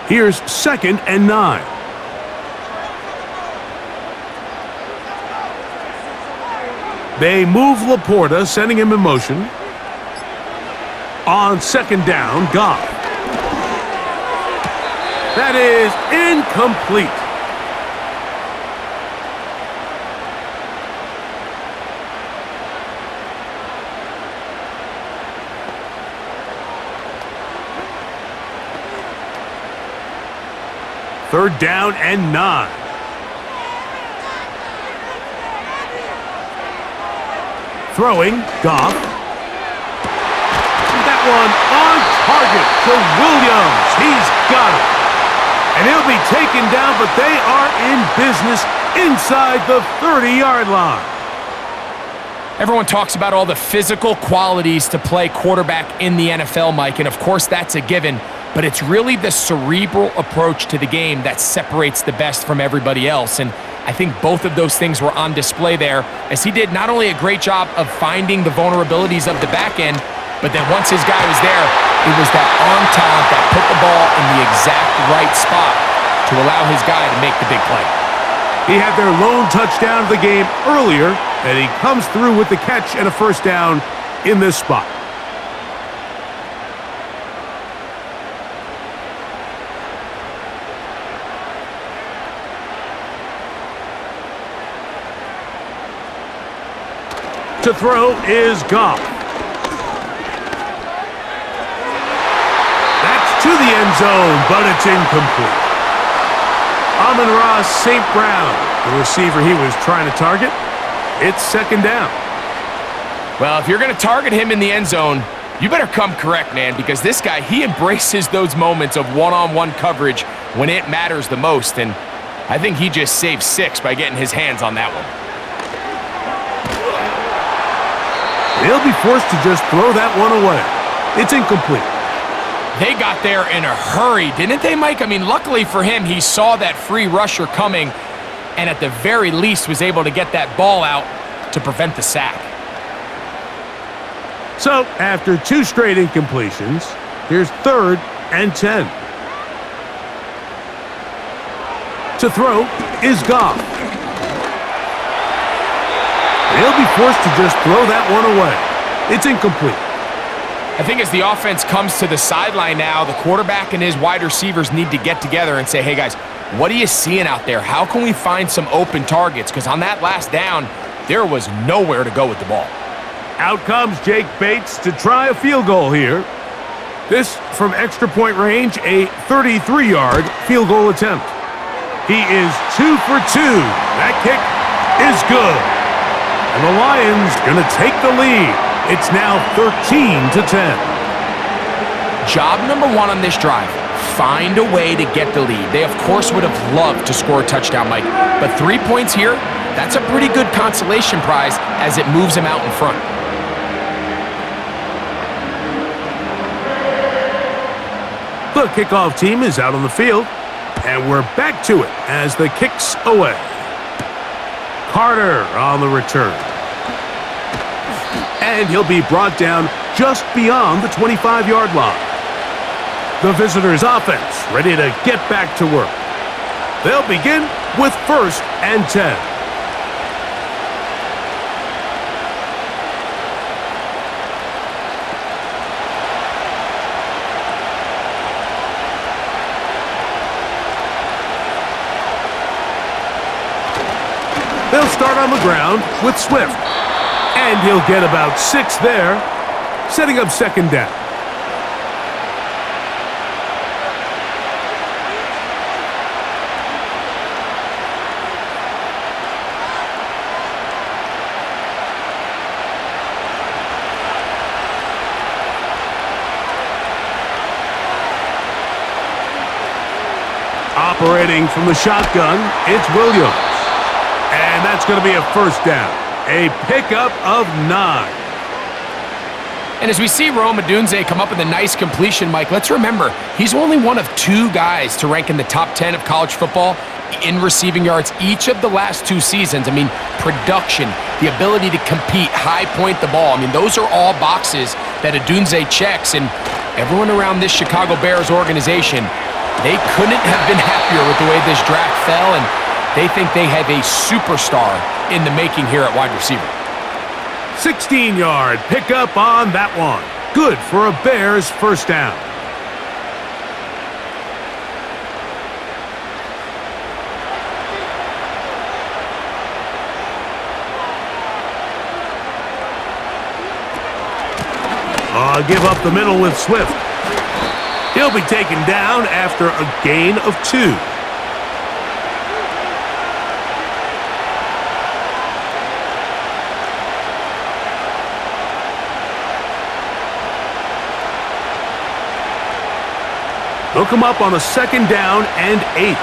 Here's 2nd and 9. They move Laporta, sending him in motion. On 2nd down, Goff. That is incomplete. 3rd down and 9. Throwing, Goff. That one on target to Williams. He's got it. And he'll be taken down, but they are in business inside the 30-yard line. Everyone talks about all the physical qualities to play quarterback in the NFL, Mike, and of course that's a given, but it's really the cerebral approach to the game that separates the best from everybody else, and I think both of those things were on display there, as he did not only a great job of finding the vulnerabilities of the back end, but then once his guy was there, it was that arm talent that put the ball in the exact right spot to allow his guy to make the big play. He had their lone touchdown of the game earlier, and he comes through with the catch and a 1st down in this spot. To throw is Goff. That's to the end zone, but it's incomplete. Amon-Ra St. Brown, the receiver he was trying to target. It's 2nd down. Well, if you're going to target him in the end zone, you better come correct, man, because this guy, he embraces those moments of one-on-one coverage when it matters the most, and I think he just saved 6 by getting his hands on that one. He'll be forced to just throw that one away. It's incomplete. They got there in a hurry, didn't they, Mike? I mean, luckily for him, he saw that free rusher coming and at the very least was able to get that ball out to prevent the sack. So, after 2 straight incompletions, here's 3rd and 10. To throw is Goff. He'll be forced to just throw that one away. It's incomplete. I think as the offense comes to the sideline now, the quarterback and his wide receivers need to get together and say, hey, guys, what are you seeing out there? How can we find some open targets? Because on that last down, there was nowhere to go with the ball. Out comes Jake Bates to try a field goal here. This from extra point range, a 33-yard field goal attempt. He is 2 for 2. That kick is good. And the Lions going to take the lead. It's now 13-10. Job number 1 on this drive, find a way to get the lead. They, of course, would have loved to score a touchdown, Mike. But 3 points here, that's a pretty good consolation prize as it moves them out in front. The kickoff team is out on the field, and we're back to it as the kick's away. Carter on the return. And he'll be brought down just beyond the 25-yard line. The visitors' offense ready to get back to work. They'll begin with 1st and 10. They'll start on the ground with Swift. And he'll get about 6 there, setting up 2nd down. Operating from the shotgun, it's Williams. And that's going to be a 1st down. A pickup of 9. And as we see Rome Odunze come up with a nice completion, Mike, let's remember, he's only one of 2 guys to rank in the top 10 of college football in receiving yards each of the last 2 seasons. I mean, production, the ability to compete, high point the ball. I mean, those are all boxes that Odunze checks, and everyone around this Chicago Bears organization, they couldn't have been happier with the way this draft fell, and they think they have a superstar in the making here at wide receiver. 16-yard pickup on that one. Good for a Bears 1st down. Give up the middle with Swift. He'll be taken down after a gain of 2. them up on a 2nd down and 8.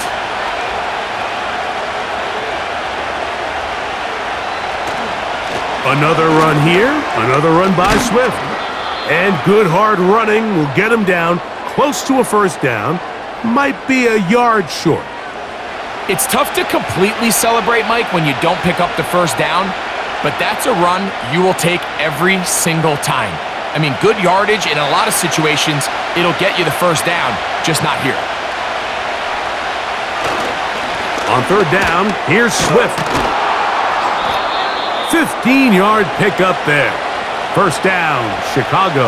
Another run here, another run by Swift. And good hard running will get him down close to a 1st down. Might be a yard short. It's tough to completely celebrate, Mike, when you don't pick up the 1st down, but that's a run you will take every single time. I mean, good yardage in a lot of situations, it'll get you the 1st down, just not here. On 3rd down, here's Swift. 15-yard pickup there. 1st down, Chicago.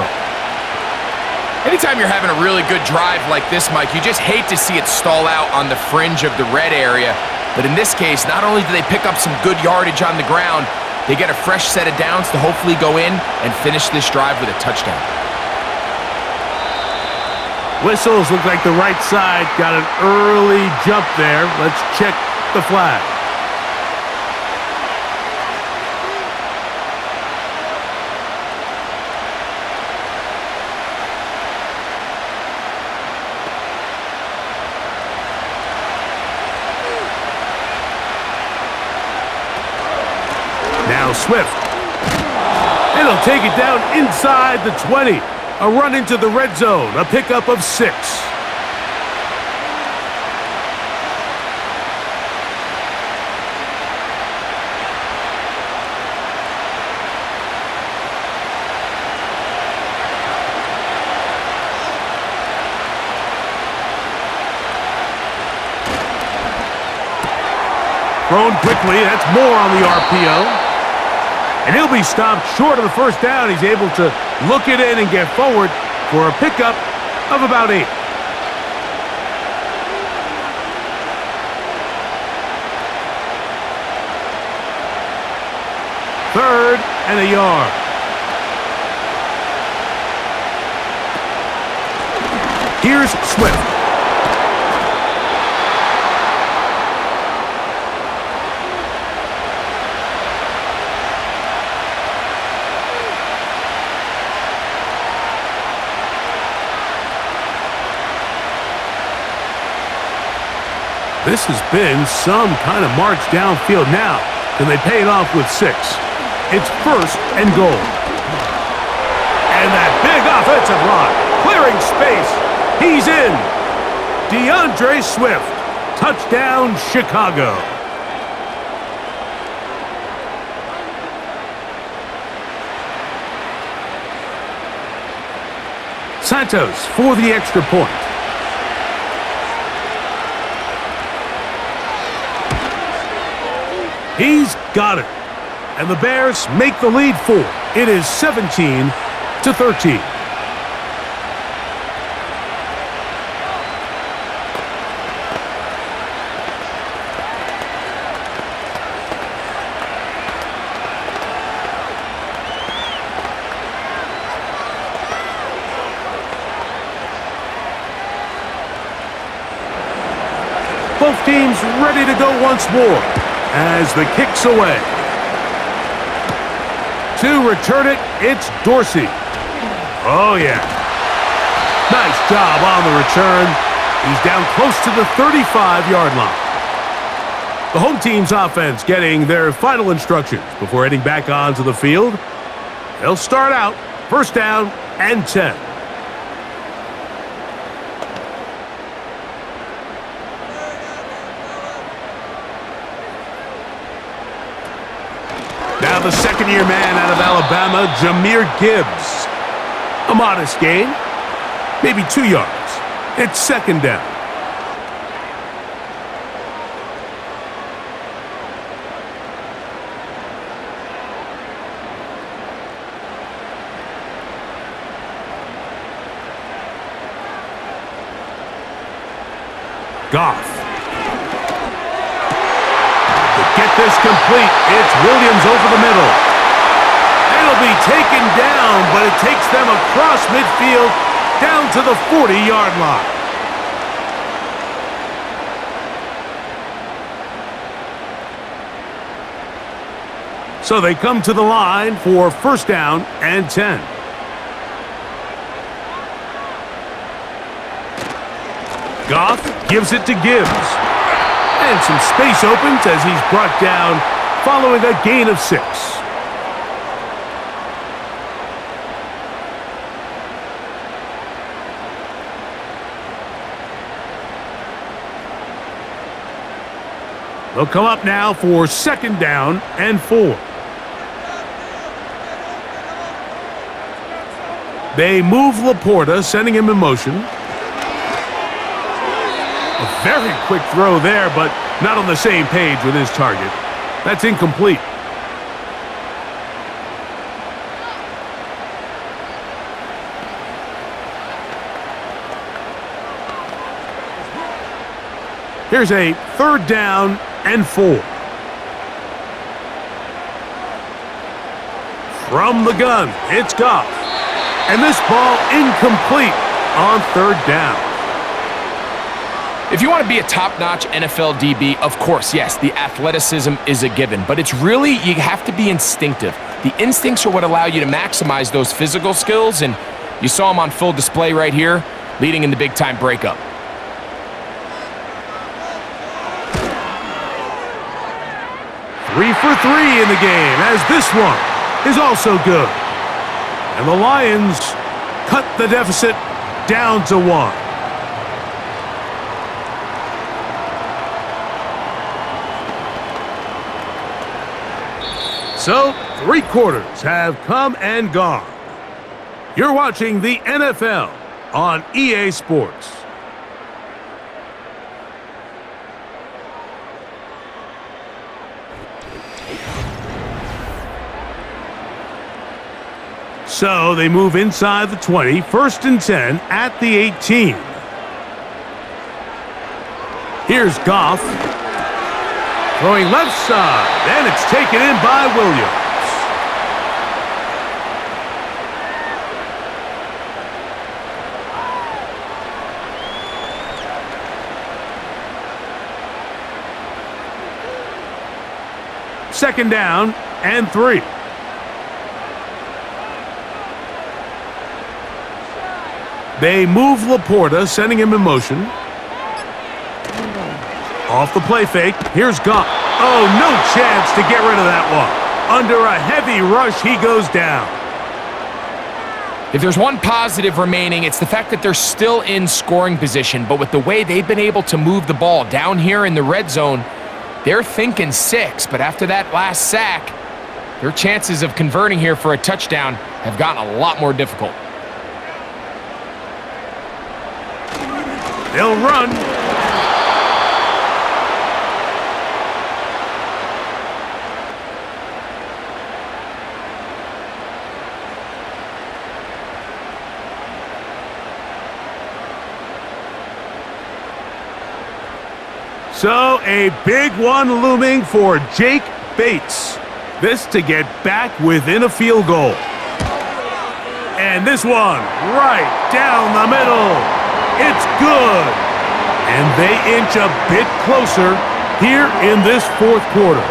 Anytime you're having a really good drive like this, Mike, you just hate to see it stall out on the fringe of the red area. But in this case, not only do they pick up some good yardage on the ground, they get a fresh set of downs to hopefully go in and finish this drive with a touchdown. Whistles look like the right side got an early jump there. Let's check the flag. Now Swift. And he'll take it down inside the 20. A run into the red zone, a pickup of 6. Thrown quickly, that's more on the RPO. And he'll be stopped short of the 1st down. He's able to look it in and get forward for a pickup of about 8. Third and a yard. Here's Swift. This has been some kind of march downfield now. Can they pay it off with 6? It's 1st and goal. And that big offensive line, clearing space. He's in. DeAndre Swift. Touchdown, Chicago. Santos for the extra point. He's got it. And the Bears make the lead 4. It is 17-13. Both teams ready to go once more as the kick's away. To return it, it's Dorsey. Oh, yeah. Nice job on the return. He's down close to the 35-yard line. The home team's offense getting their final instructions before heading back onto the field. They'll start out 1st down and 10. Now the second-year man out of Alabama, Jahmyr Gibbs. A modest gain, maybe 2 yards. It's 2nd down. Goff. Get this complete. It's Williams over the middle. It'll be taken down, but it takes them across midfield down to the 40-yard line. So they come to the line for 1st down and 10. Goff gives it to Gibbs. And some space opens as he's brought down following a gain of 6. They'll come up now for 2nd down and 4. They move Laporta, sending him in motion. A very quick throw there, but not on the same page with his target. That's incomplete. Here's a 3rd down and 4. From the gun, it's Goff. And this ball incomplete on 3rd down. If you want to be a top-notch NFL DB, of course, yes, the athleticism is a given, but it's really, you have to be instinctive. The instincts are what allow you to maximize those physical skills, and you saw them on full display right here, leading in the big-time breakup. Three for 3 in the game, as this one is also good. And the Lions cut the deficit down to 1. So, 3 quarters have come and gone. You're watching the NFL on EA Sports. So they move inside the 20, 1st and 10 at the 18. Here's Goff. Throwing left side, and it's taken in by Williams. Second down and 3. They move Laporta, sending him in motion. Off the play fake, here's Goff. Oh, no chance to get rid of that one. Under a heavy rush, he goes down. If there's one positive remaining, it's the fact that they're still in scoring position, but with the way they've been able to move the ball down here in the red zone, they're thinking 6, but after that last sack, their chances of converting here for a touchdown have gotten a lot more difficult. They'll run. So a big one looming for Jake Bates. This to get back within a field goal. And this one right down the middle. It's good. And they inch a bit closer here in this 4th quarter.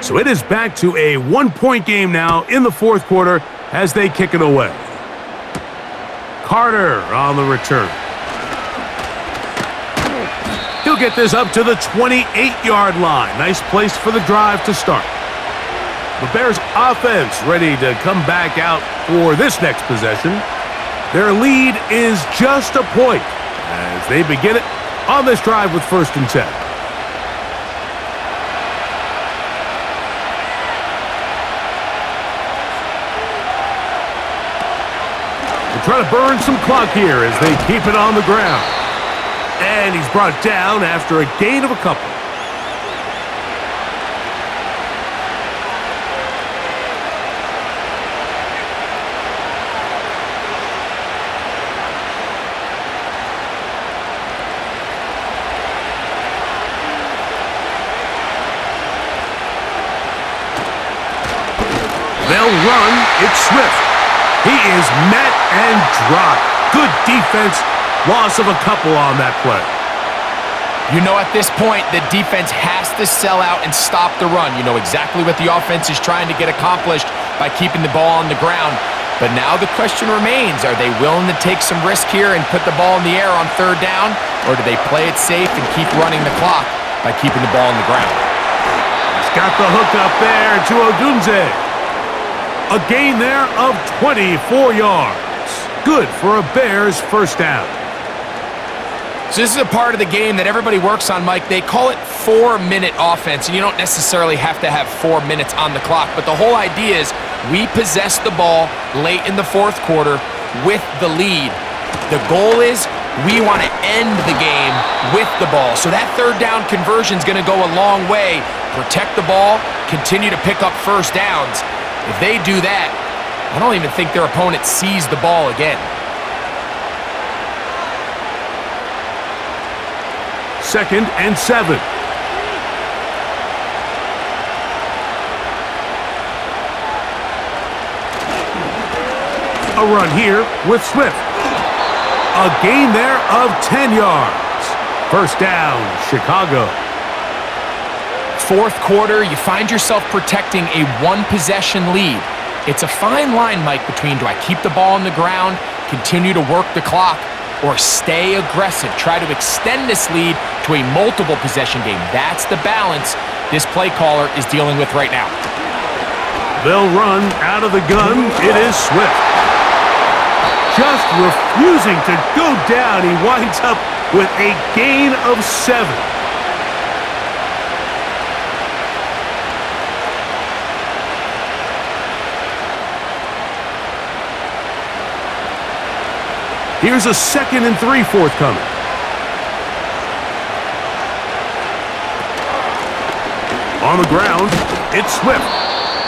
So it is back to a 1-point game now in the 4th quarter as they kick it away. Carter on the return. He'll get this up to the 28-yard line. Nice place for the drive to start. The Bears offense ready to come back out for this next possession. Their lead is just a point as they begin it on this drive with 1st and 10. Trying to burn some clock here as they keep it on the ground. And he's brought down after a gain of a couple. They'll run. It's Swift. He is met and dropped. Good defense. Loss of a couple on that play. You know, at this point, the defense has to sell out and stop the run. You know exactly what the offense is trying to get accomplished by keeping the ball on the ground. But now the question remains, are they willing to take some risk here and put the ball in the air on third down? Or do they play it safe and keep running the clock by keeping the ball on the ground? He's got the hook up there to Odunze. A gain there of 24 yards. Good for a Bears first down. So this is a part of the game that everybody works on, Mike. They call it 4-minute offense, and you don't necessarily have to have 4 minutes on the clock. But the whole idea is we possess the ball late in the fourth quarter with the lead. The goal is we want to end the game with the ball. So that third down conversion is going to go a long way. Protect the ball, continue to pick up first downs. If they do that, I don't even think their opponent sees the ball again. Second and 7. A run here with Swift. A gain there of 10 yards. First down, Chicago. Fourth quarter, you find yourself protecting a one-possession lead. It's a fine line, Mike, between do I keep the ball on the ground, continue to work the clock, or stay aggressive, try to extend this lead to a multiple possession game. That's the balance this play caller is dealing with right now. They'll run out of the gun. It is Swift. Just refusing to go down. He winds up with a gain of 7. Here's a 2nd and 3 forthcoming. On the ground, it's Swift.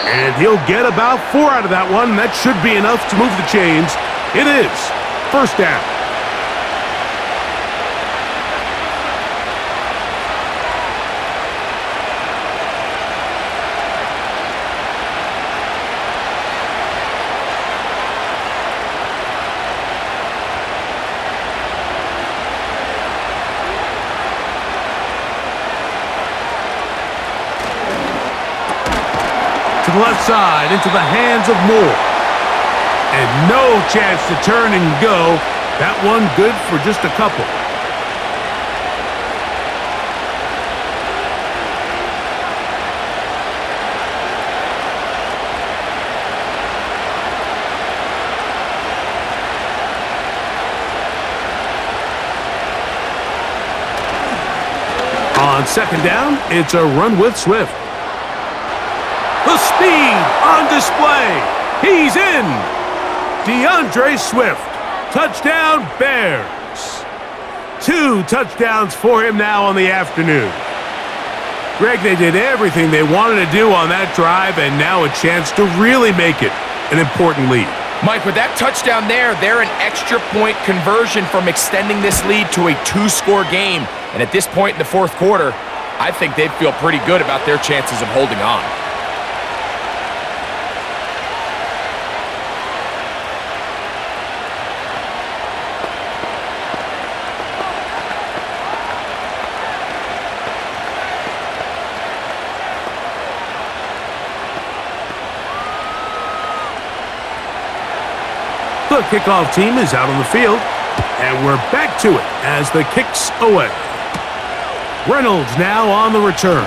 And he'll get about 4 out of that one. That should be enough to move the chains. It is. First down. To the left side, into the hands of Moore. And no chance to turn and go. That one good for just a couple. On second down, it's a run with Swift. The speed on display. He's in. DeAndre Swift. Touchdown, Bears. 2 touchdowns for him now on the afternoon. Greg, they did everything they wanted to do on that drive, and now a chance to really make it an important lead. Mike, with that touchdown there, they're an extra point conversion from extending this lead to a 2-score game. And at this point in the fourth quarter, I think they'd feel pretty good about their chances of holding on. The kickoff team is out on the field, and we're back to it as the kick's away. Reynolds now on the return.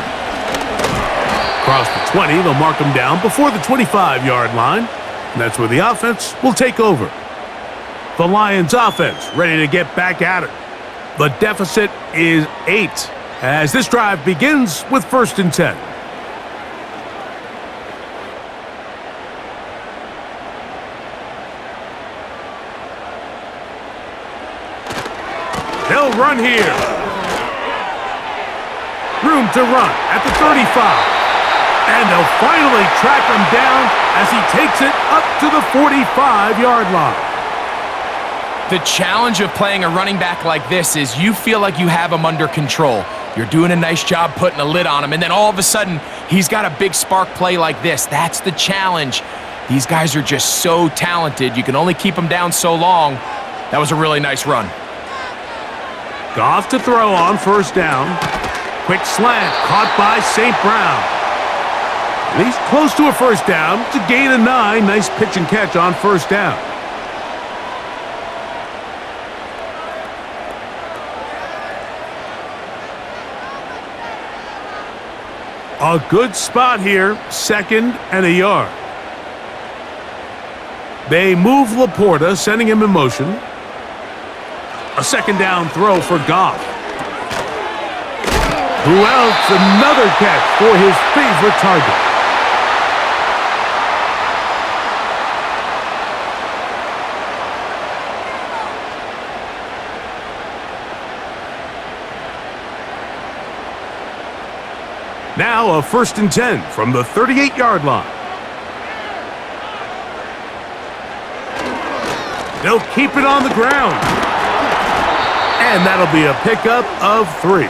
Across the 20, they'll mark him down before the 25-yard line, and that's where the offense will take over. The Lions offense ready to get back at it. The deficit is 8 as this drive begins with 1st and 10. They'll run here. Room to run at the 35. And they'll finally track him down as he takes it up to the 45-yard line. The challenge of playing a running back like this is you feel like you have him under control. You're doing a nice job putting a lid on him, and then all of a sudden, he's got a big spark play like this. That's the challenge. These guys are just so talented. You can only keep them down so long. That was a really nice run. Goff to throw on first down. Quick slant caught by St. Brown. He's close to a first down to gain a 9. Nice pitch and catch on first down. A good spot here, 2nd and a yard. They move Laporta, sending him in motion. A 2nd down throw for Goff. Who else? Another catch for his favorite target. Now a 1st and 10 from the 38-yard line. They'll keep it on the ground. And that'll be a pickup of 3.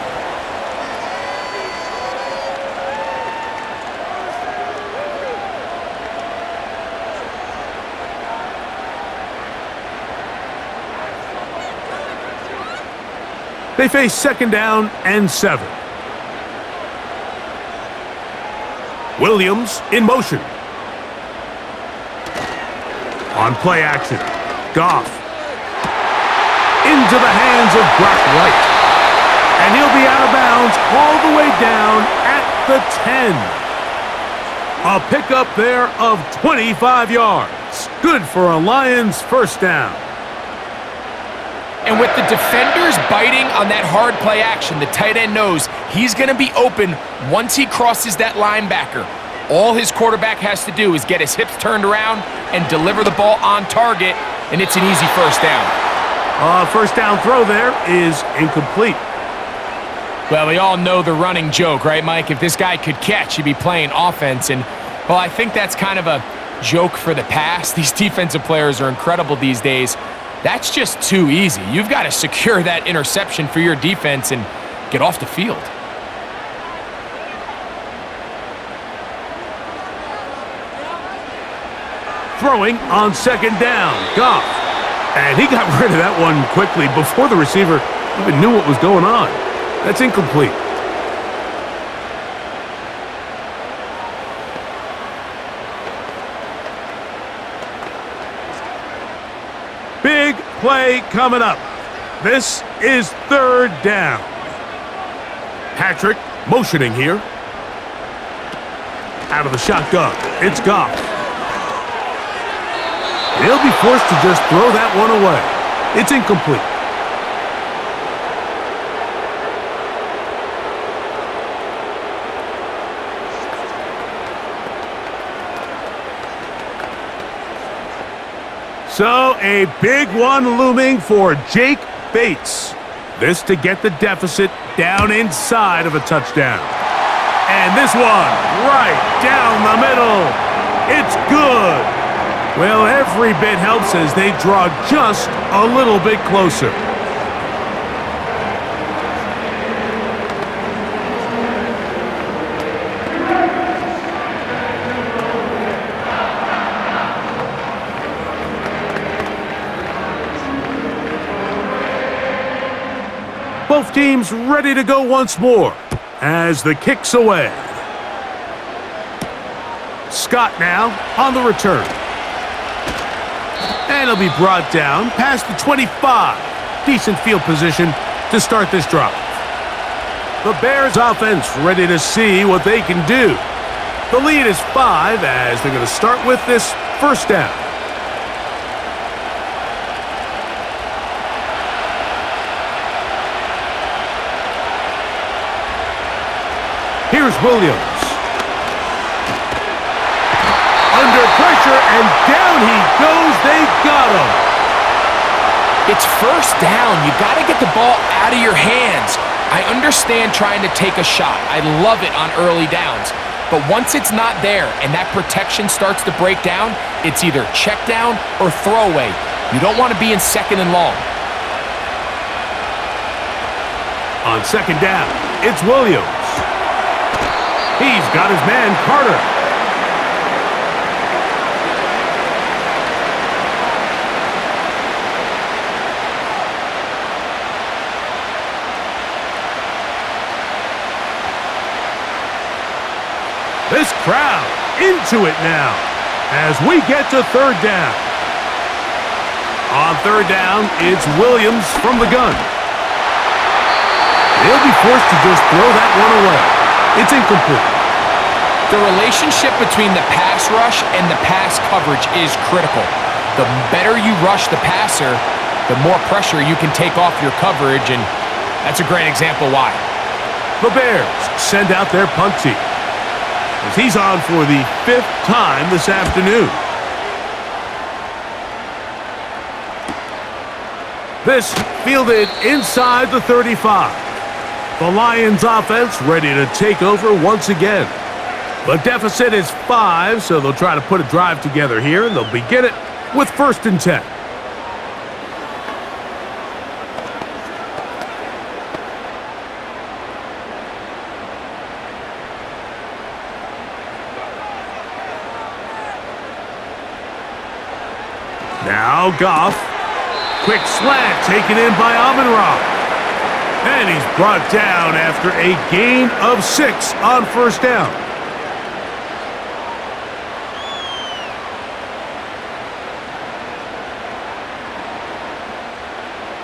They face 2nd down and 7. Williams in motion. On play action, Goff. Into the hands of Brock Wright. And he'll be out of bounds all the way down at the 10. A pickup there of 25 yards. Good for a Lions first down. And with the defenders biting on that hard play action, the tight end knows he's going to be open once he crosses that linebacker. All his quarterback has to do is get his hips turned around and deliver the ball on target, and it's an easy first down. First down throw there is incomplete. Well, we all know the running joke, right, Mike? If this guy could catch, he'd be playing offense. And, well, I think that's kind of a joke for the past. These defensive players are incredible these days. That's just too easy. You've got to secure that interception for your defense and get off the field. Throwing on 2nd down, Goff. And he got rid of that one quickly before the receiver even knew what was going on. That's incomplete. Big play coming up. This is 3rd down. Patrick motioning here. Out of the shotgun, it's Goff. He'll be forced to just throw that one away. It's incomplete. So a big one looming for Jake Bates. This to get the deficit down inside of a touchdown. And this one right down the middle. It's good. Well, every bit helps as they draw just a little bit closer. Both teams ready to go once more as the kick's away. Scott now on the return. And he'll be brought down past the 25. Decent field position to start this drive. The Bears offense ready to see what they can do. The lead is 5 as they're going to start with this first down. Here's Williams. Under pressure, and down he goes. They got him. It's first down. You got to get the ball out of your hands. I understand trying to take a shot. I love it on early downs. But once it's not there and that protection starts to break down, it's either check down or throwaway. You don't want to be in 2nd and long. On 2nd down, it's Williams. He's got his man Carter. This crowd into it now as we get to third down. On third down, it's Williams from the gun. They'll be forced to just throw that one away. It's incomplete. The relationship between the pass rush and the pass coverage is critical. The better you rush the passer, the more pressure you can take off your coverage, and that's a great example why. The Bears send out their punt team, as he's on for the 5th time this afternoon. This fielded inside the 35. The Lions offense ready to take over once again. The deficit is 5, so they'll try to put a drive together here, and they'll begin it with 1st and 10. Now Goff. Quick slant taken in by Amon-Ra. And he's brought down after a gain of 6 on 1st down.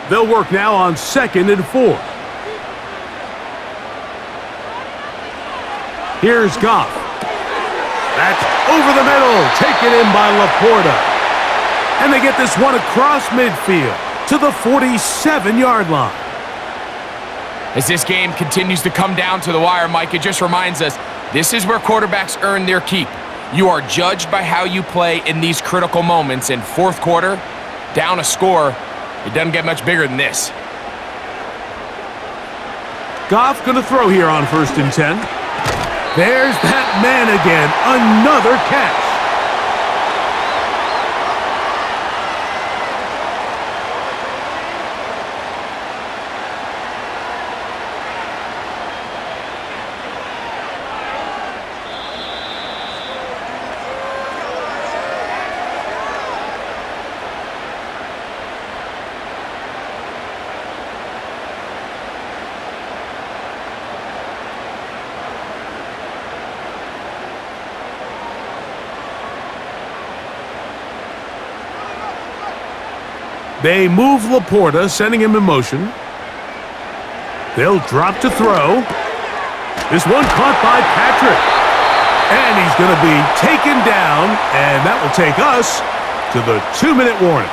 They'll work now on 2nd and 4. Here's Goff. That's over the middle, taken in by Laporta. And they get this one across midfield to the 47-yard line. As this game continues to come down to the wire, Mike, it just reminds us, this is where quarterbacks earn their keep. You are judged by how you play in these critical moments. In 4th quarter, down a score, it doesn't get much bigger than this. Goff going to throw here on 1st and 10. There's that man again. Another catch. They move Laporta, sending him in motion. They'll drop to throw. This one caught by Patrick. And he's going to be taken down, and that will take us to the 2-minute warning.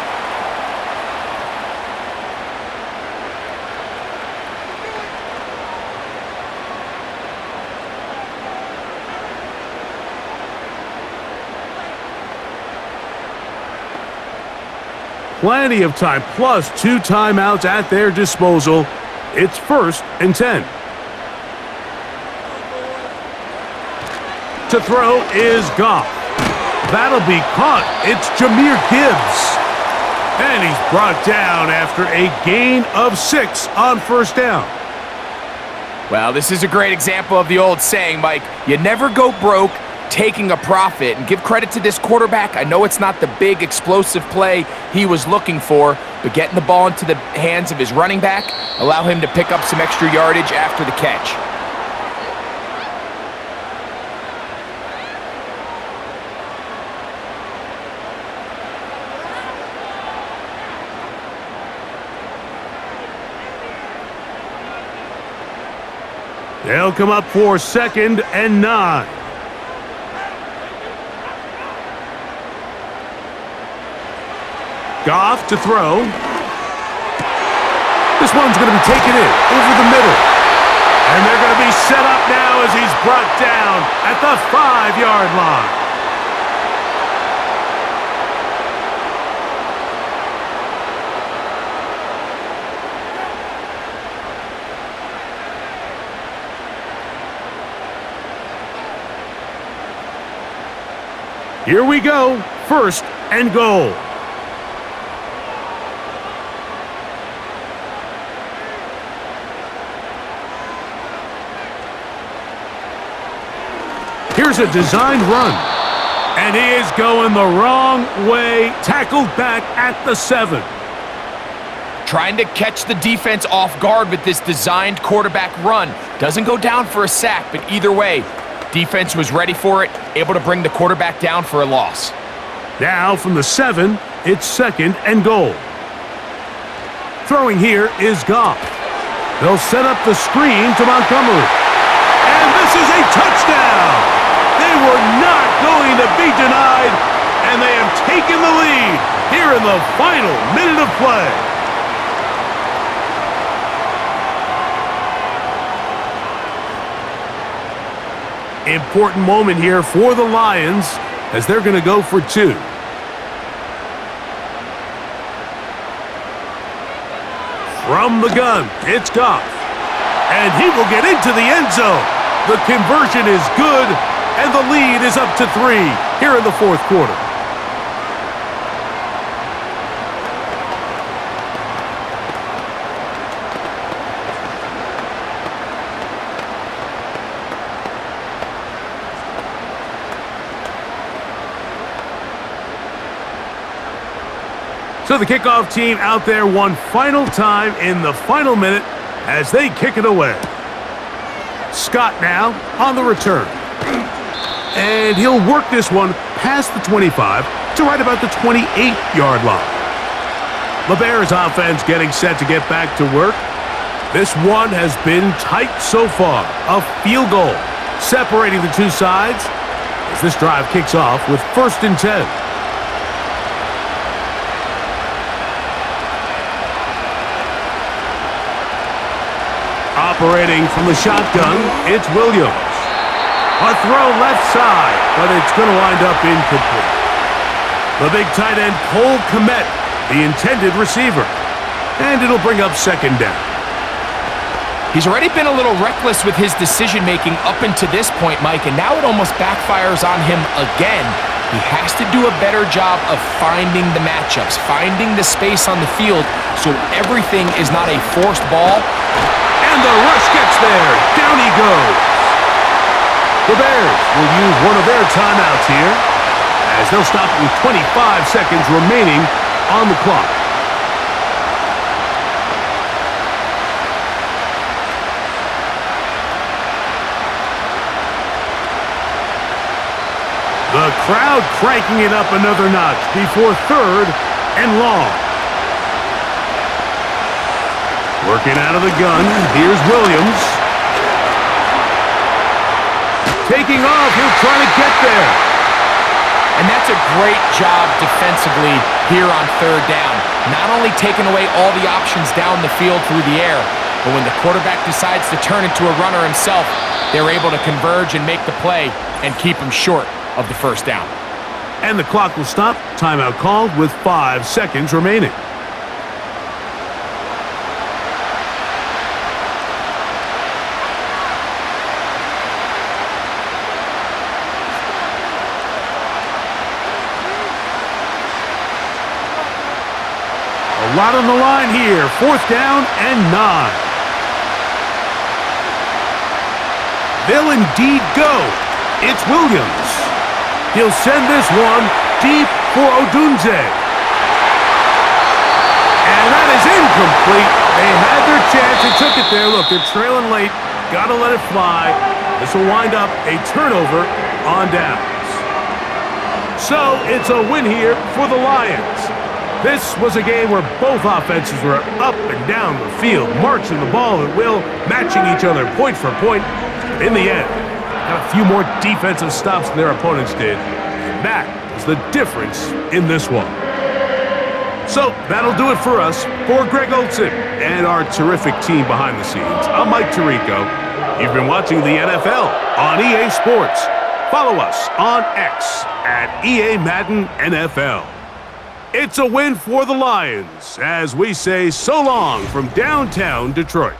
Plenty of time, plus 2 timeouts at their disposal. It's 1st and 10. To throw is Goff. That'll be caught. It's Jahmyr Gibbs. And he's brought down after a gain of 6 on 1st down. Well, this is a great example of the old saying, Mike, you never go broke taking a profit. And give credit to this quarterback. I know it's not the big explosive play he was looking for, but getting the ball into the hands of his running back, allow him to pick up some extra yardage after the catch. They'll come up for 2nd and 9. Goff to throw. This one's going to be taken in over the middle. And they're going to be set up now as he's brought down at the 5-yard line. Here we go, 1st and goal. Here's a designed run. And he is going the wrong way, tackled back at the 7. Trying to catch the defense off guard with this designed quarterback run. Doesn't go down for a sack, but either way, Defense was ready for it, able to bring the quarterback down for a loss. Now from the 7, it's 2nd and goal. Throwing here is Goff. They'll set up the screen to Montgomery. And this is a touchdown! They were not going to be denied, and they have taken the lead here in the final minute of play. Important moment here for the Lions as they're going to go for 2. From the gun, it's Goff. And he will get into the end zone. The conversion is good, and the lead is up to 3 here in the 4th quarter. So the kickoff team out there one final time in the final minute as they kick it away. Scott now on the return. And he'll work this one past the 25 to right about the 28-yard line. The Bears offense getting set to get back to work. This one has been tight so far. A field goal separating the two sides as this drive kicks off with 1st and 10. Operating from the shotgun, it's Williams. A throw left side, but it's going to wind up incomplete. The big tight end, Cole Kmet, the intended receiver. And it'll bring up 2nd down. He's already been a little reckless with his decision-making up until this point, Mike, and now it almost backfires on him again. He has to do a better job of finding the matchups, finding the space on the field so everything is not a forced ball. And the rush gets there. Down he goes. The Bears will use one of their timeouts here as they'll stop with 25 seconds remaining on the clock. The crowd cranking it up another notch before 3rd and long. Working out of the gun, here's Williams. Taking off, he'll try to get there. And that's a great job defensively here on 3rd down. Not only taking away all the options down the field through the air, but when the quarterback decides to turn into a runner himself, they're able to converge and make the play and keep him short of the 1st down. And the clock will stop. Timeout called with 5 seconds remaining. A lot on the line here. 4th down and 9. They'll indeed go. It's Williams. He'll send this one deep for Odunze. And that is incomplete. They had their chance. They took it there. Look, they're trailing late. Got to let it fly. This will wind up a turnover on downs. So it's a win here for the Lions. This was a game where both offenses were up and down the field, marching the ball at will, matching each other point for point. In the end, got a few more defensive stops than their opponents did. That is the difference in this one. So that'll do it for us. For Greg Olson and our terrific team behind the scenes, I'm Mike Tirico. You've been watching the NFL on EA Sports. Follow us on X at EA Madden NFL. It's a win for the Lions as we say so long from downtown Detroit.